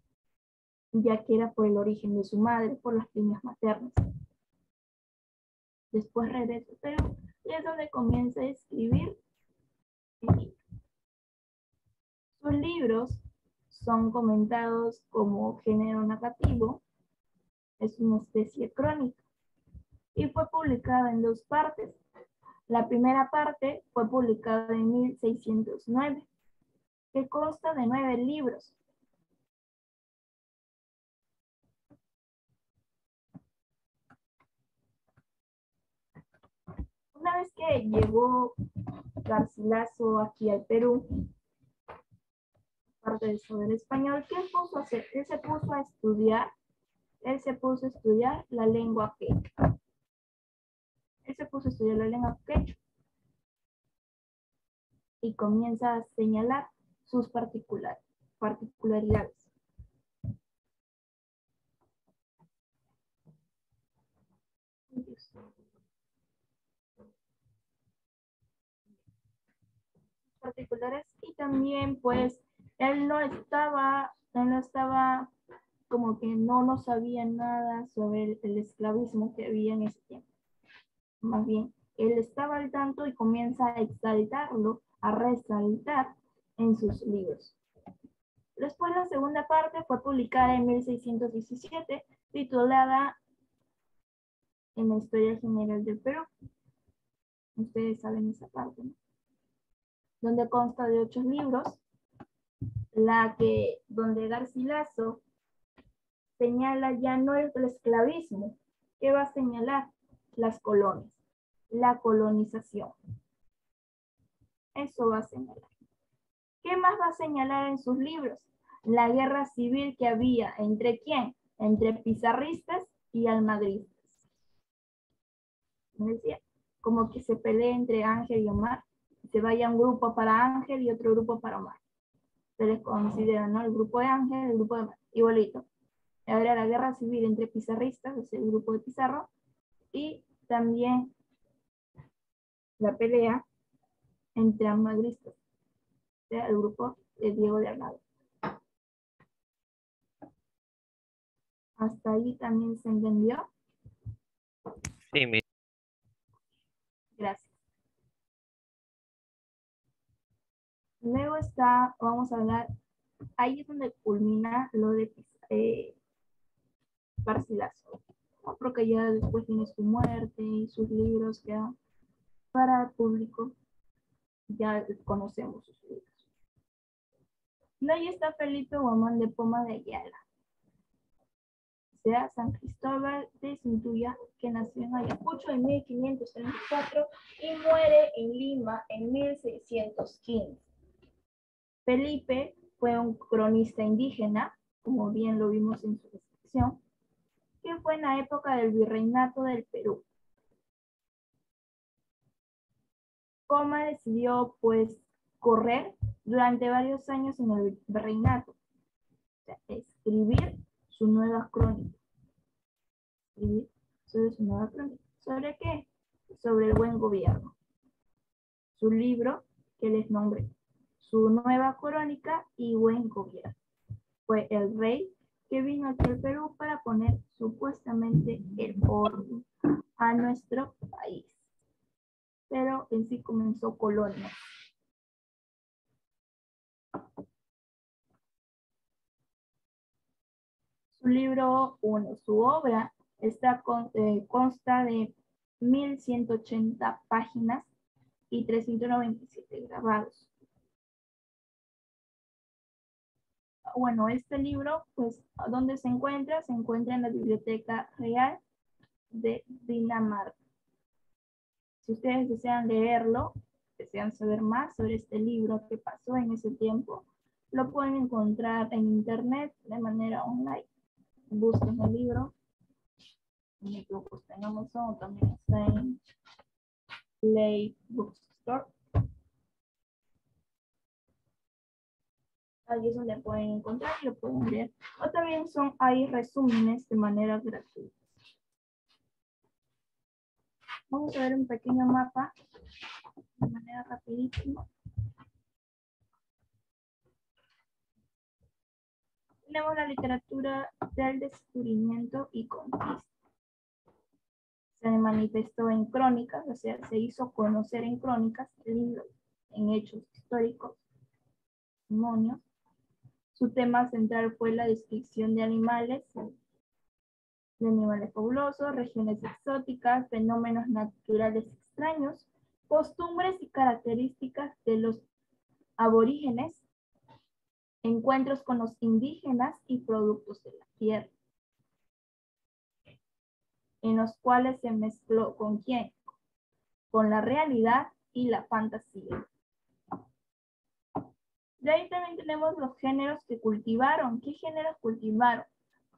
ya que era por el origen de su madre, por las líneas maternas. Después regresa, pero y es donde comienza a escribir. Sus libros son comentados como género narrativo, es una especie crónica, y fue publicada en 2 partes. La primera parte fue publicada en 1609, que consta de 9 libros. Una vez que llegó Garcilaso aquí al Perú, parte del saber español, ¿qué puso a hacer? Él se puso a estudiar la lengua quechua. Y comienza a señalar sus particularidades. Particulares, y también pues él no estaba como que no sabía nada sobre el esclavismo que había en ese tiempo. Más bien, él estaba al tanto y comienza a exaltarlo, a resaltar en sus libros. Después la segunda parte fue publicada en 1617, titulada En la historia general del Perú. Ustedes saben esa parte, ¿no? Donde consta de 8 libros, donde Garcilaso señala ya no el esclavismo, ¿qué va a señalar? Las colonias, la colonización. Eso va a señalar. ¿Qué más va a señalar en sus libros? La guerra civil que había, ¿entre quién? Entre pizarristas y almagristas. ¿Me decía? Como que se pelee entre Ángel y Omar, se vaya un grupo para Ángel y otro grupo para Omar. Se les considera, ¿no? El grupo de Ángel, el grupo de Omar, igualito. Ahora la guerra civil entre pizarristas, es el grupo de Pizarro, y también la pelea entre almagristas, o sea, el grupo de Diego de Almagro. Hasta ahí también se entendió. Sí, mi- Gracias. Luego vamos a hablar, ahí es donde culmina lo de Garcilaso, ¿no? Porque ya después viene su muerte y sus libros ya para el público, ya conocemos sus libros. Y ahí está Felipe Guamán de Poma de Ayala, o sea, San Cristóbal de Cintuya, que nació en Ayacucho en 1534 y muere en Lima en 1615. Felipe fue un cronista indígena, como bien lo vimos en su descripción, que fue en la época del virreinato del Perú. Poma decidió, pues, correr durante varios años en el virreinato, o sea, escribir su nueva crónica. Escribir sobre su nueva crónica. ¿Sobre qué? Sobre el buen gobierno. Su libro, que les nombré, su nueva crónica y buen gobierno. Fue el rey que vino aquí al Perú para poner supuestamente el orden a nuestro país. Pero en sí comenzó colonia. Su libro 1, su obra, consta de 1180 páginas y 397 grabados. Bueno, este libro, pues, ¿dónde se encuentra? Se encuentra en la Biblioteca Real de Dinamarca. Si ustedes desean leerlo, desean saber más sobre este libro que pasó en ese tiempo, lo pueden encontrar en internet de manera online. Busquen el libro. En está en Amazon, también está en Play Bookstore. Ahí es donde pueden encontrar y lo pueden leer. O también hay resúmenes de manera gratuita. Vamos a ver un pequeño mapa de manera rapidísima. Tenemos la literatura del descubrimiento y conquista. Se manifestó en crónicas, o sea, se hizo conocer en crónicas, libros, en hechos históricos, testimonios. Su tema central fue la descripción de animales fabulosos, regiones exóticas, fenómenos naturales extraños, costumbres y características de los aborígenes, encuentros con los indígenas y productos de la tierra, en los cuales se mezcló ¿con quién? Con la realidad y la fantasía. De ahí también tenemos los géneros que cultivaron. ¿Qué géneros cultivaron?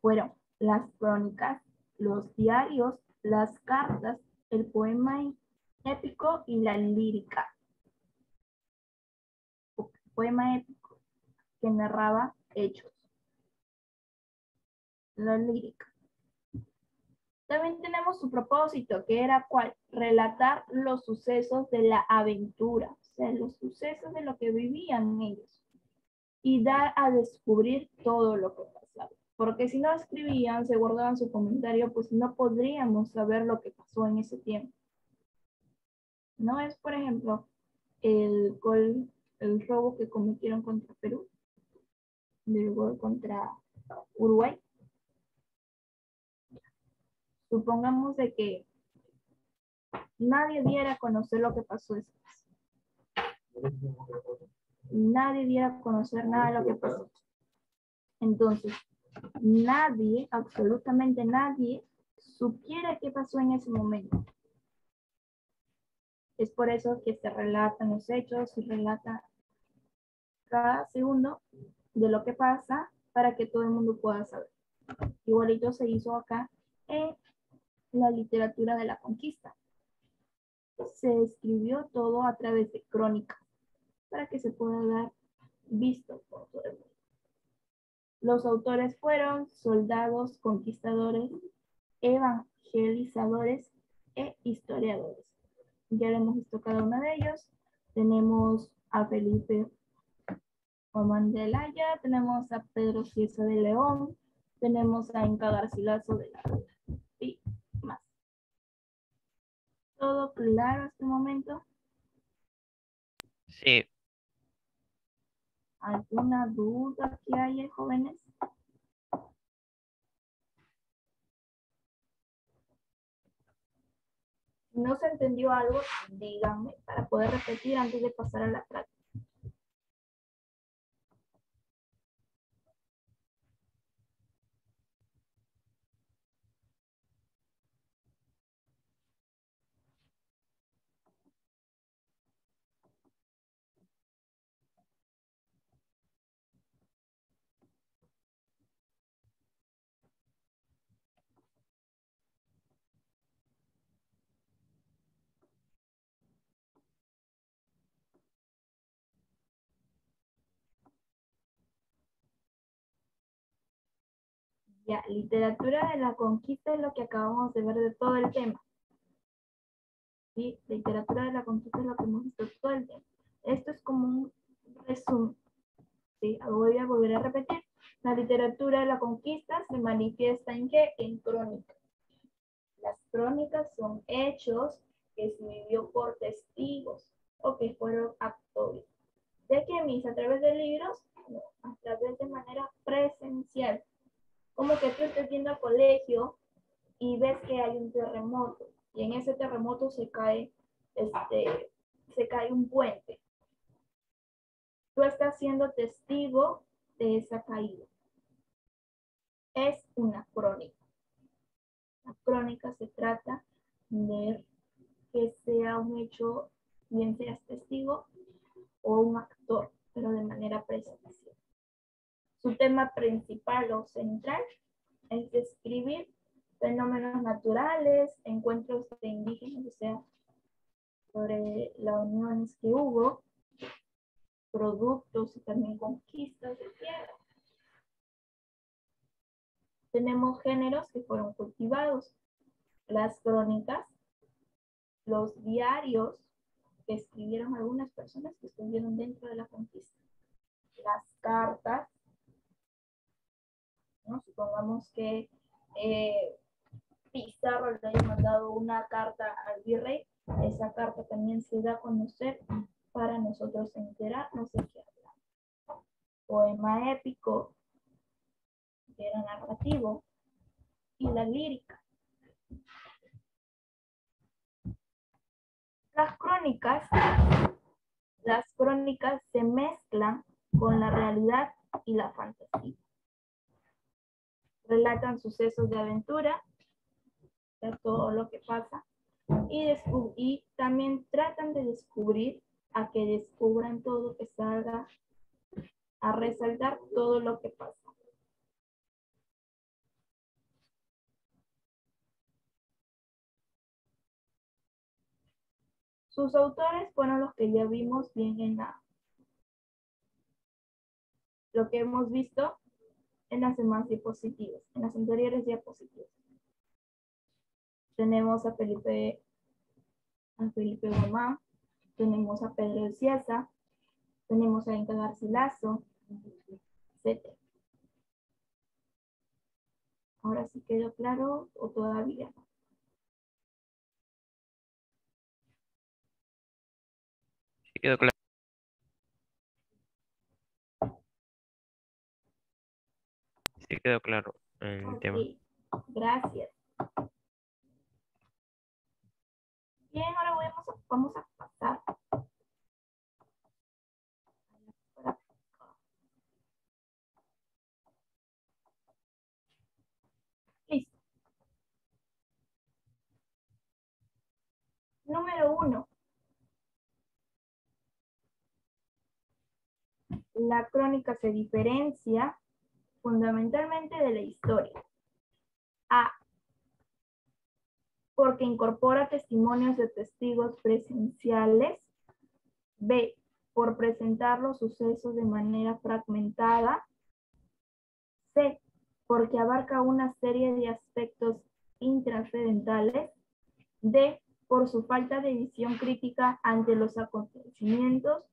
Fueron las crónicas, los diarios, las cartas, el poema épico y la lírica. Poema épico que narraba hechos. La lírica. También tenemos su propósito, que era ¿cuál? Relatar los sucesos de la aventura, o sea, los sucesos de lo que vivían ellos. Y dar a descubrir todo lo que pasaba. Porque si no escribían, se guardaban su comentario, pues no podríamos saber lo que pasó en ese tiempo. No es, por ejemplo, el robo que cometieron contra Perú, el gol contra Uruguay. Supongamos de que nadie diera a conocer lo que pasó después. Nadie diera a conocer nada de lo que pasó. Entonces, nadie, absolutamente nadie, supiera qué pasó en ese momento. Es por eso que se relatan los hechos, se relata cada segundo de lo que pasa para que todo el mundo pueda saber. Igualito se hizo acá en la literatura de la conquista. Se escribió todo a través de crónicas para que se pueda dar visto por todo el mundo. Los autores fueron soldados, conquistadores, evangelizadores e historiadores. Ya lo hemos visto cada uno de ellos. Tenemos a Felipe Omán de Laya, tenemos a Pedro Cieza de León, tenemos a Inca Garcilaso de la Vega y más. ¿Todo claro hasta el momento? Sí, ¿Alguna duda que haya, jóvenes? Si no se entendió algo, díganme para poder repetir antes de pasar a la práctica. Ya, literatura de la conquista es lo que acabamos de ver de todo el tema. ¿Sí? Literatura de la conquista es lo que hemos visto todo el tema. Esto es como un resumen. ¿Sí? Voy a volver a repetir. La literatura de la conquista se manifiesta en qué? En crónicas. Las crónicas son hechos que se vivió por testigos o que fueron actores. ¿De qué, mis? ¿A través de libros? No, a través de manera presencial. Como que tú estés yendo al colegio y ves que hay un terremoto y en ese terremoto se cae un puente. Tú estás siendo testigo de esa caída. Es una crónica. La crónica se trata de que sea un hecho, bien seas testigo o un actor, pero de manera presencial. Su tema principal o central es describir fenómenos naturales, encuentros de indígenas, o sea, sobre las uniones que hubo, productos y también conquistas de tierra. Tenemos géneros que fueron cultivados, las crónicas, los diarios que escribieron algunas personas que estuvieron dentro de la conquista, las cartas, ¿no? Supongamos que Pizarro le haya mandado una carta al virrey, esa carta también se da a conocer para nosotros enterarnos de qué habla. Poema épico, que era narrativo, y la lírica. Las crónicas se mezclan con la realidad y la fantasía. Relatan sucesos de aventura, de todo lo que pasa, y también tratan de descubrir a que descubran todo, que salga a resaltar todo lo que pasa. Sus autores fueron los que ya vimos bien en lo que hemos visto en las demás diapositivas, en las anteriores diapositivas. Tenemos a Felipe Gomán, tenemos a Pedro de Cieza, tenemos a Inca Garcilaso, etc. Ahora sí quedó claro o todavía no. sí quedó claro. Sí quedó claro el tema. Ok, gracias. Bien, ahora vamos a pasar. Listo. Número 1. La crónica se diferencia fundamentalmente de la historia. A. Porque incorpora testimonios de testigos presenciales. B. Por presentar los sucesos de manera fragmentada. C. Porque abarca una serie de aspectos intrascendentales. D. Por su falta de visión crítica ante los acontecimientos.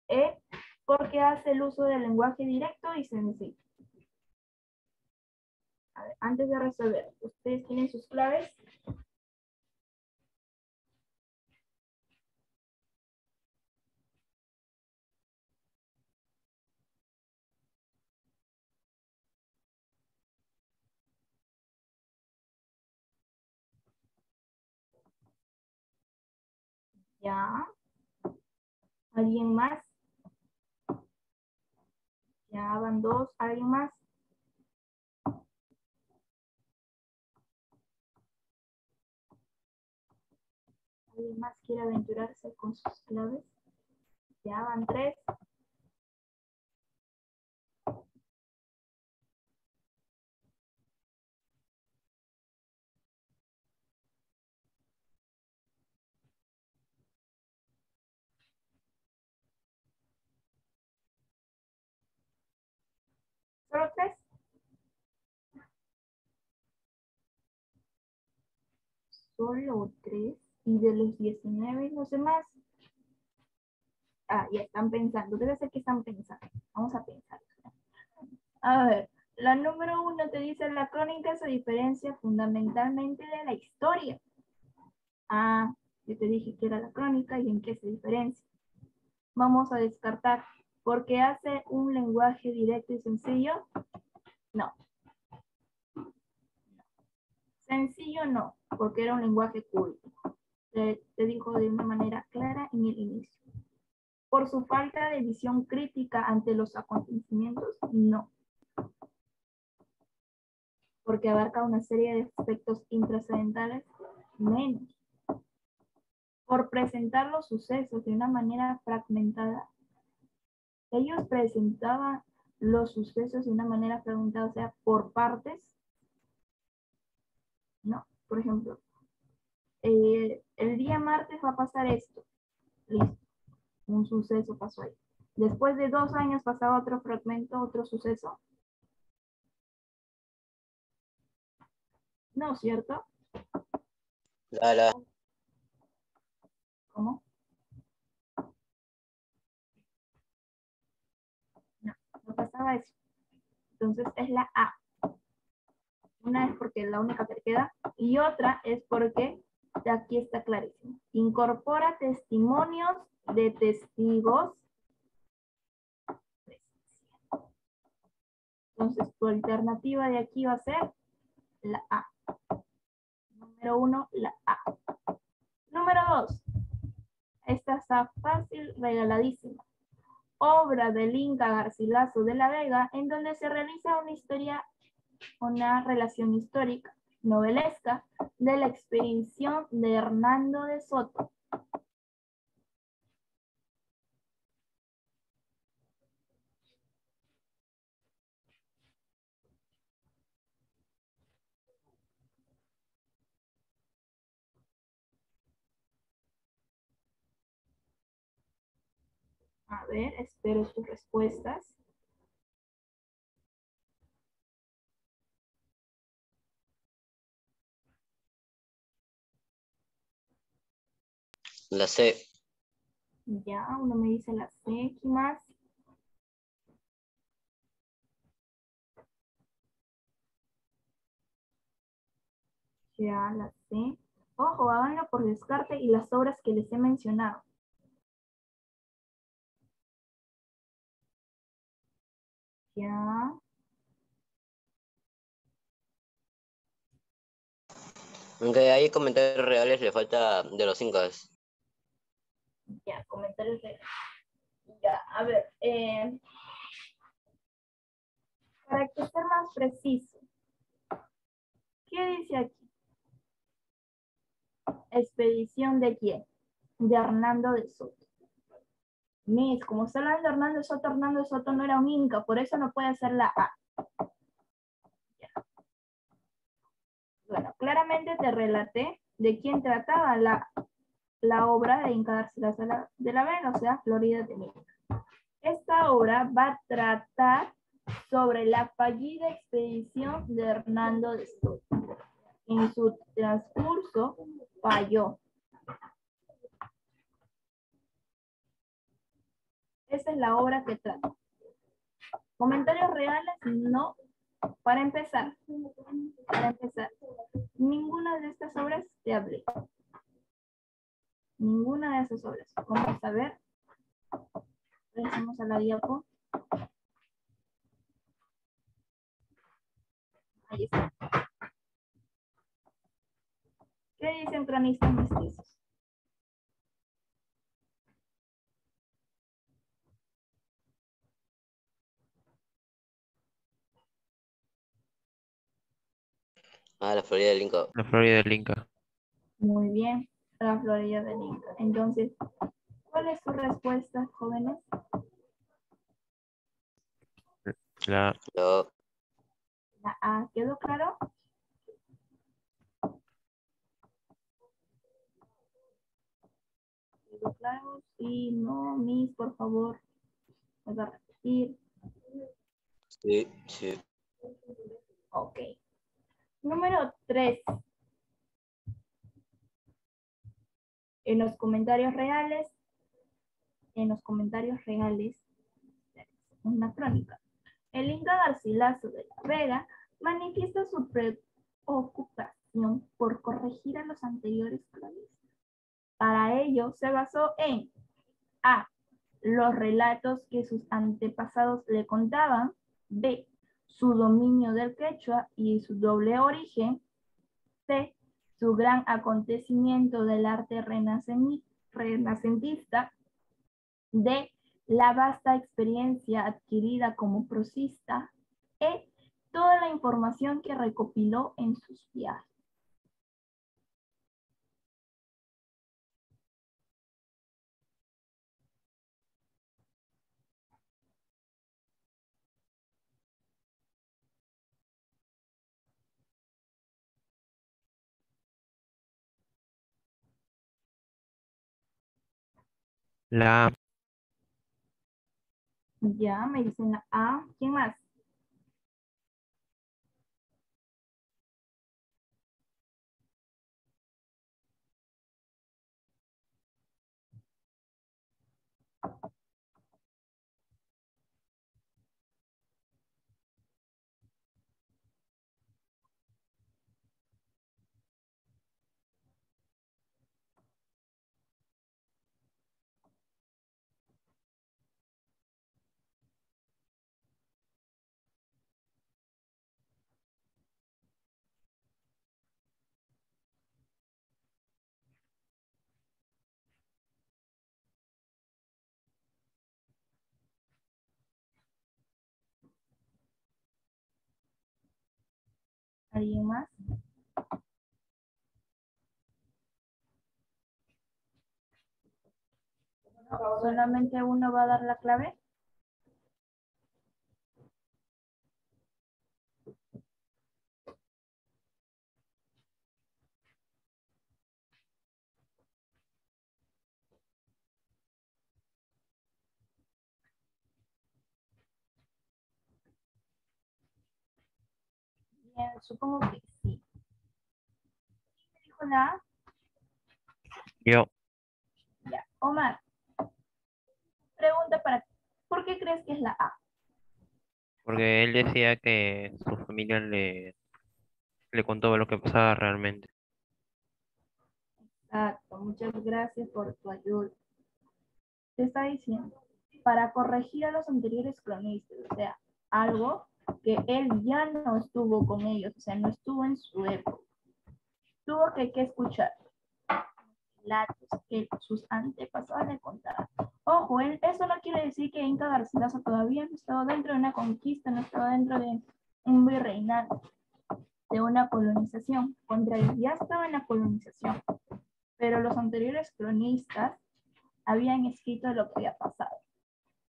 E. Porque hace el uso del lenguaje directo y sencillo. A ver, antes de resolver, ¿ustedes tienen sus claves? Ya. ¿Alguien más? Ya van 2. ¿Alguien más? ¿Alguien más quiere aventurarse con sus claves? Ya van 3. ¿Solo 3? Solo 3. ¿Y de los 19 los demás? Ah, ya están pensando. Debe ser que están pensando. Vamos a pensar. A ver, la número 1 te dice: la crónica se diferencia fundamentalmente de la historia. Ah, yo te dije que era la crónica y en qué se diferencia. Vamos a descartar. ¿Porque hace un lenguaje directo y sencillo? No. Sencillo no, porque era un lenguaje culto. Te dijo de una manera clara en el inicio. Por su falta de visión crítica ante los acontecimientos, no. Porque abarca una serie de aspectos intrascendentales, menos. Por presentar los sucesos de una manera fragmentada. Ellos presentaban los sucesos de una manera fragmentada, o sea, por partes. No, por ejemplo, el día martes va a pasar esto. Listo. Un suceso pasó ahí. Después de 2 años pasaba otro fragmento, otro suceso. No, ¿cierto? ¿Cómo? No, no pasaba eso. Entonces es la A. Una es porque es la única que queda y otra es porque aquí está clarísimo. Incorpora testimonios de testigos. Entonces tu alternativa de aquí va a ser la A. Número 1, la A. Número 2. Esta está fácil, regaladísima. Obra del Inca Garcilaso de la Vega, en donde se realiza una relación histórica, novelesca, de la expedición de Hernando de Soto. A ver, espero sus respuestas. La C. Ya, uno me dice la C, ¿qué más? Ya, la C. Ojo, háganlo por descarte y las obras que les he mencionado. Ya. Aunque hay comentarios reales, le falta de los incas. Ya, comentarios de... Ya, a ver. Para que sea más preciso, ¿qué dice aquí? ¿Expedición de quién? De Hernando de Soto. Miss, como está hablando de Hernando de Soto no era un inca, por eso no puede ser la A. Ya. Bueno, claramente te relaté de quién trataba la obra de Inca Garcilaso de la Vega, o sea, Florida de México. Esta obra va a tratar sobre la fallida expedición de Hernando de Soto. En su transcurso falló. Esa es la obra que trata. Comentarios reales, no. Para empezar, ninguna de estas obras te hablé. Ninguna de esas obras. Vamos a ver. Regresamos a la diapo. Ahí está. ¿Qué dicen cronistas mestizos? Ah, la Florida del Inca. La Florida del Inca. Muy bien, la Florida del Inca. Entonces, ¿cuál es su respuesta, jóvenes? La, Yo, La A, ¿quedó claro? ¿Quedó claro? Sí, no, Miss, por favor. Voy a repetir. sí, sí. Ok. Número 3. En los comentarios reales, una crónica. El Inca Garcilaso de la Vega manifiesta su preocupación por corregir a los anteriores cronistas. Para ello se basó en A. Los relatos que sus antepasados le contaban. B. Su dominio del quechua y su doble origen. C. Su gran acontecimiento del arte renacentista. D. La vasta experiencia adquirida como prosista. E. Toda la información que recopiló en sus viajes. la, Ya, me dicen la A. ¿Quién más? ¿Alguien más? ¿Solamente uno va a dar la clave? Bien, supongo que sí. ¿Quién me dijo la A? yo, Ya. Omar, pregunta para ti. ¿Por qué crees que es la A? porque él decía que su familia le contó lo que pasaba realmente. Exacto, muchas gracias por tu ayuda. Te está diciendo, para corregir a los anteriores cronistas, o sea, algo que él ya no estuvo con ellos, o sea, no estuvo en su época. tuvo que escuchar relatos que sus antepasados le contaban. Ojo, eso no quiere decir que Inca Garcilaso todavía no estaba dentro de una conquista, no estaba dentro de un virreinato, de una colonización. Contrario, ya estaba en la colonización, pero los anteriores cronistas habían escrito lo que había pasado.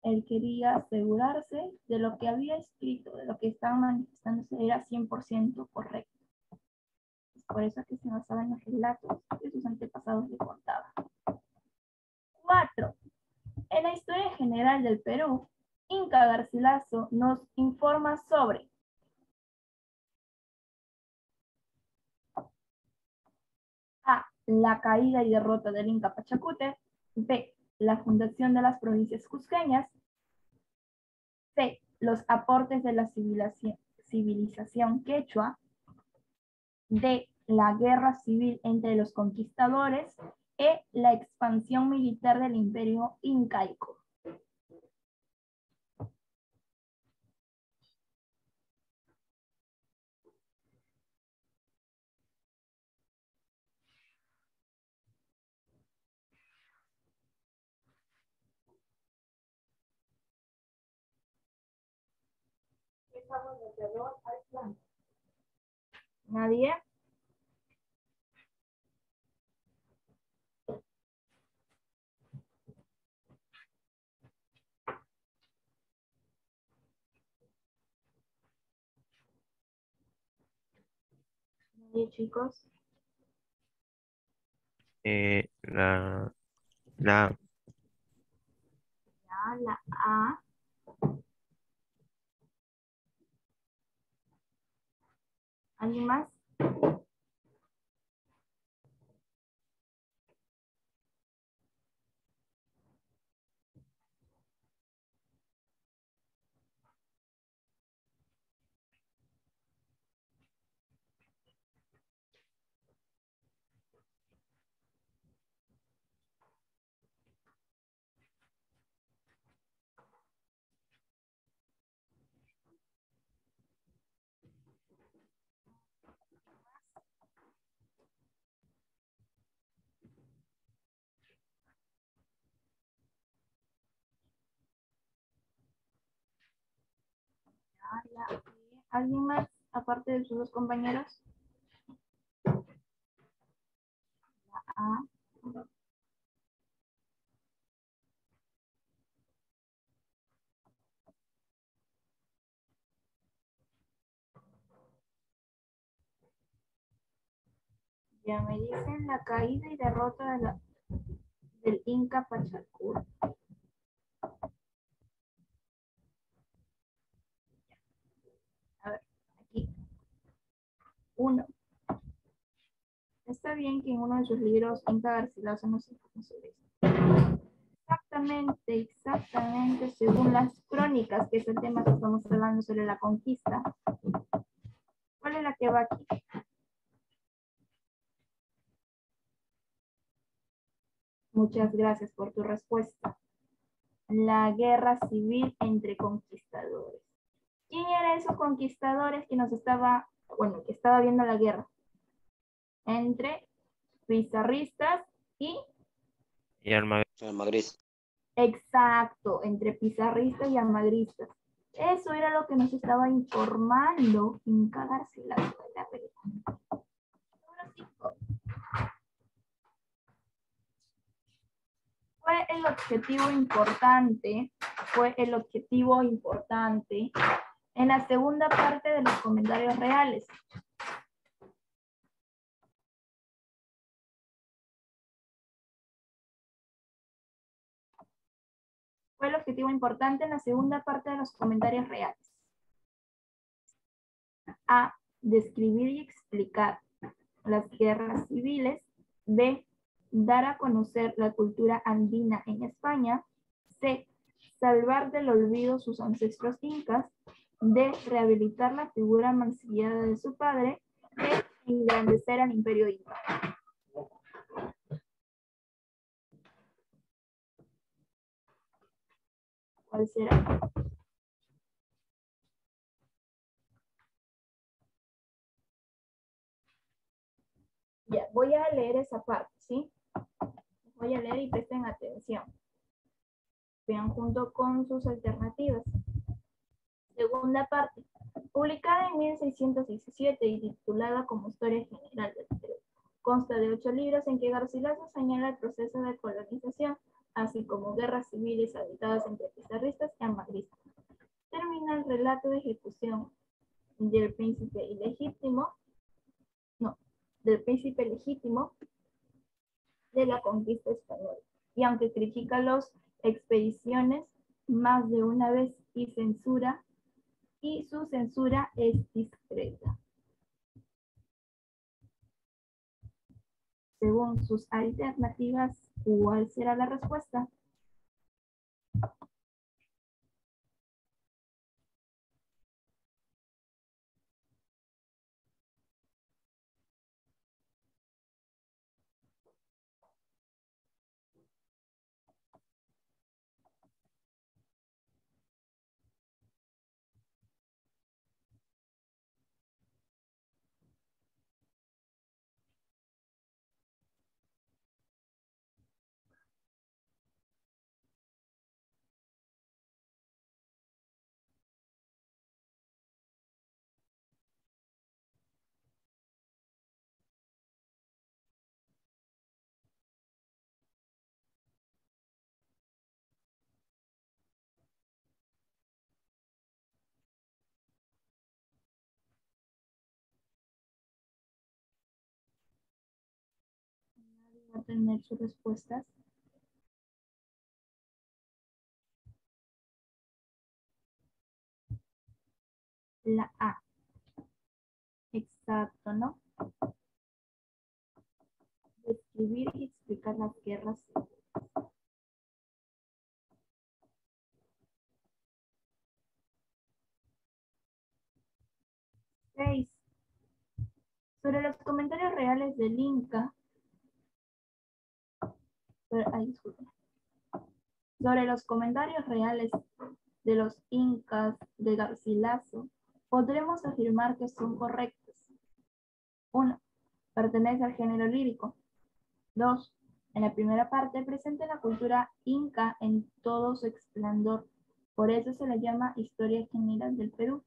Él quería asegurarse de lo que había escrito, de lo que estaba manifestándose era 100% correcto. Es por eso que se basaba en los relatos que sus antepasados le contaban. 4. En la historia general del Perú, Inca Garcilaso nos informa sobre A. La caída y derrota del Inca Pachacute. B. La fundación de las provincias cusqueñas. C. Los aportes de la civilización quechua. D. La guerra civil entre los conquistadores. E. La expansión militar del imperio incaico. ¿Nadie? ¿Nadie, chicos? La Ya, la A. ¿Alguien más? La E. ¿Alguien más, aparte de sus dos compañeros? La A. Ya me dicen la caída y derrota del Inca Pachacuti. A ver, aquí. 1. Está bien que en uno de sus libros Inca Garcilaso nos informe sobre esto. Exactamente, según las crónicas, que es el tema que estamos hablando sobre la conquista. ¿Cuál es la que va aquí? Muchas gracias por tu respuesta. La guerra civil entre conquistadores. ¿Quién eran esos conquistadores que que estaba viendo la guerra? Entre pizarristas y... Almagris. Exacto, entre pizarristas y almagristas. Eso era lo que nos estaba informando Inca Garcilaso de la Vega. Número 5. Fue el objetivo importante en la segunda parte de los comentarios reales. Fue el objetivo importante en la segunda parte de los comentarios reales. A. Describir y explicar las guerras civiles. B. Dar a conocer la cultura andina en España. C. Salvar del olvido sus ancestros incas. D. Rehabilitar la figura mancillada de su padre. E. Engrandecer al imperio inca. ¿Cuál será? Ya, voy a leer esa parte, ¿sí? Voy a leer y presten atención. Vean junto con sus alternativas. Segunda parte. Publicada en 1617 y titulada como Historia General del Perú. Consta de 8 libros en que Garcilaso señala el proceso de colonización, así como guerras civiles habitadas entre pizarristas y amagristas. Termina el relato de ejecución del príncipe ilegítimo, del príncipe legítimo de la conquista española. Y aunque critica las expediciones más de una vez y su censura es discreta. Según sus alternativas, ¿cuál será la respuesta? ¿Va a tener sus respuestas? La A. Exacto, ¿no? Describir y explicar las guerras civiles. 6. Sobre los comentarios reales del Inca, sobre los comentarios reales de los incas de Garcilaso, podremos afirmar que son correctos. 1. Pertenece al género lírico. 2. En la primera parte presenta la cultura inca en todo su esplendor. Por eso se le llama Historia General del Perú.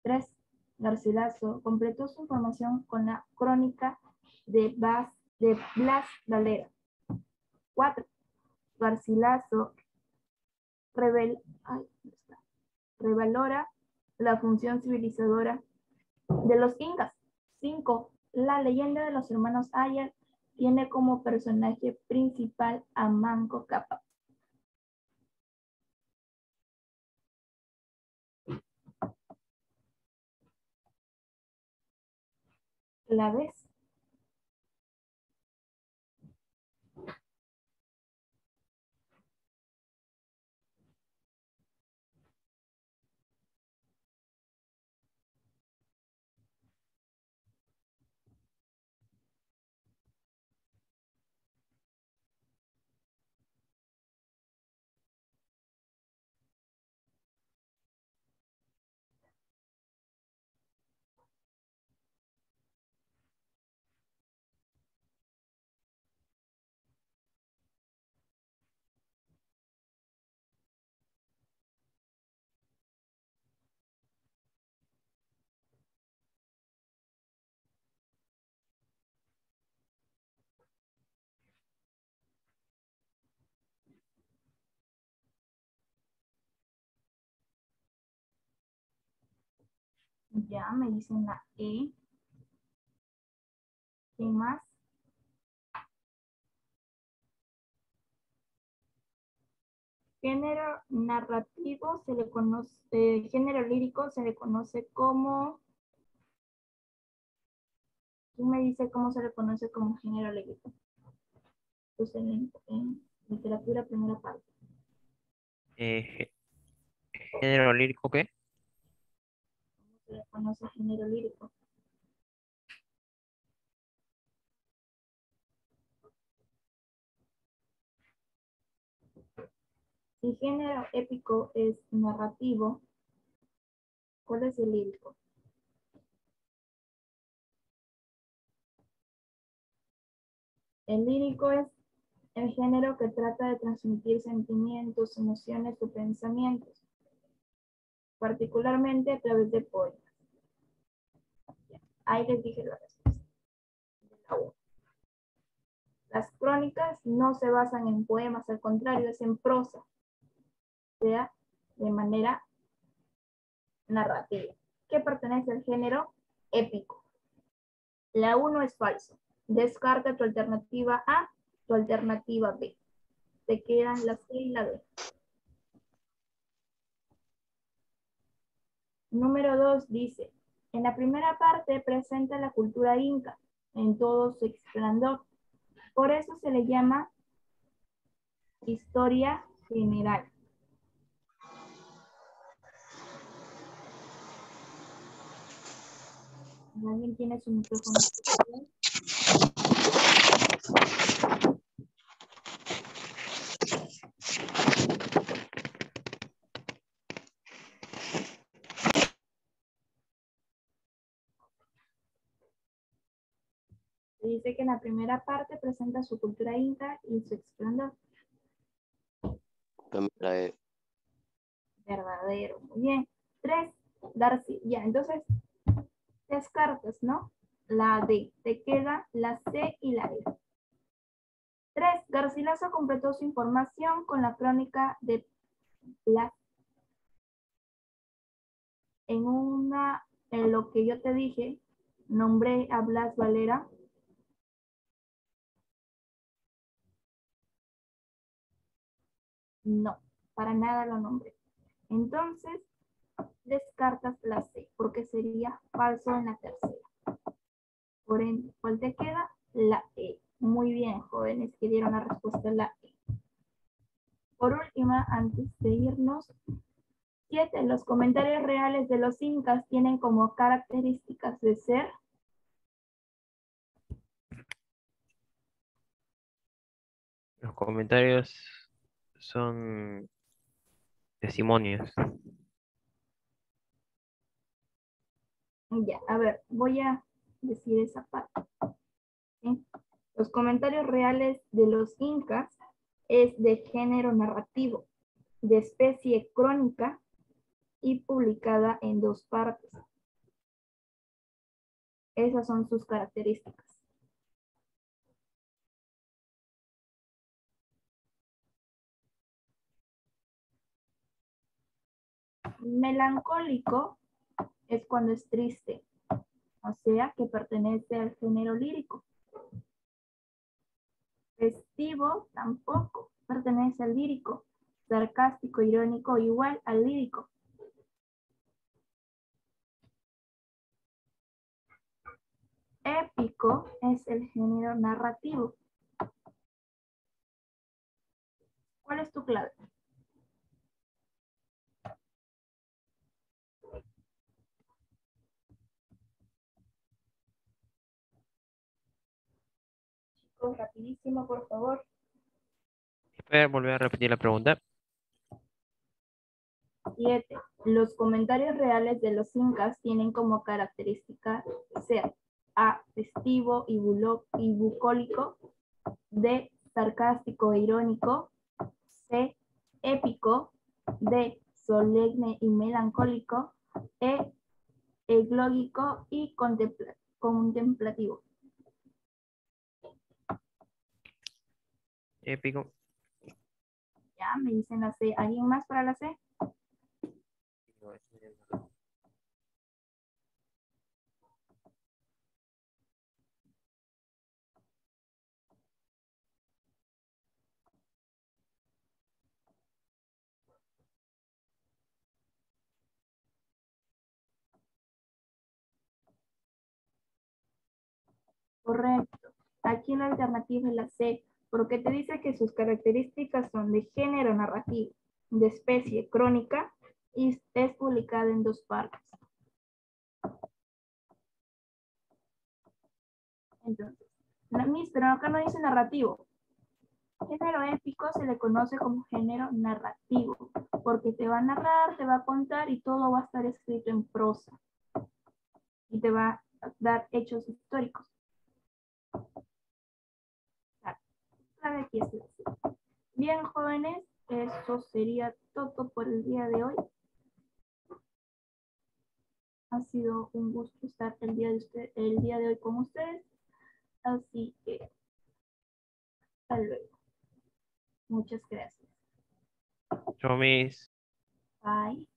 3. Garcilaso completó su información con la crónica de Blas Valera. 4. Garcilaso revalora la función civilizadora de los incas. 5. La leyenda de los hermanos Ayar tiene como personaje principal a Manco Cápac. ¿La ves? Ya me dicen la E. ¿Quién más? Género narrativo se le conoce, género lírico se le conoce como, ¿quién me dice cómo se le conoce como género lírico? Pues en literatura primera parte. Eh, ¿Género lírico qué? ¿Cómo se le conoce género lírico? Si género épico es narrativo, ¿cuál es el lírico? El lírico es el género que trata de transmitir sentimientos, emociones o pensamientos, particularmente a través de poemas. Ahí les dije la respuesta. La uno. Las crónicas no se basan en poemas, al contrario, es en prosa, o sea, de manera narrativa, que pertenece al género épico. La 1 es falso. Descarta tu alternativa A, tu alternativa B. Te quedan la C y la D. Número 2 dice, en la primera parte presenta la cultura inca en todo su esplendor. Por eso se le llama historia general. ¿Alguien tiene su micrófono? Dice que en la primera parte presenta su cultura inca y su esplendor. Verdadero, muy bien. 3, Darcy, ya, entonces descartas, ¿no? La D, te queda la C y la D. 3, Garcilaso completó su información con la crónica de Blas. En lo que yo te dije, nombré a Blas Valera. No, para nada lo nombré. Entonces, descartas la C, porque sería falso en la tercera. Por ende, ¿cuál te queda? La E. Muy bien, jóvenes, que dieron la respuesta la E. Por última, antes de irnos, 7. Los comentarios reales de los incas tienen como características de ser. Los comentarios son testimonios. Ya, a ver, voy a decir esa parte. ¿Sí? Los comentarios reales de los incas es de género narrativo, de especie crónica y publicada en 2 partes. Esas son sus características. Melancólico es cuando es triste, o sea que pertenece al género lírico. Festivo tampoco pertenece al lírico. Sarcástico, irónico, igual al lírico. Épico es el género narrativo. ¿Cuál es tu clave? Chicos, rapidísimo, por favor. ¿Puede volver a repetir la pregunta? 7. Los comentarios reales de los incas tienen como característica ser A, festivo y bucólico, D, sarcástico e irónico, C, épico, D, solemne y melancólico, E, eglógico y contemplativo. Épico. Ya, me dicen la C. ¿Alguien más para la C? Correcto. Aquí la alternativa es la C, porque te dice que sus características son de género narrativo, de especie crónica y es publicada en 2 partes. Entonces, pero acá no dice narrativo. Género épico se le conoce como género narrativo, porque te va a narrar, te va a contar y todo va a estar escrito en prosa. Y te va a dar hechos históricos. clave aquí es la. Bien, jóvenes, eso sería todo por el día de hoy. Ha sido un gusto estar el día de hoy con ustedes. Así que, hasta luego. Muchas gracias. Yo, mis. Bye.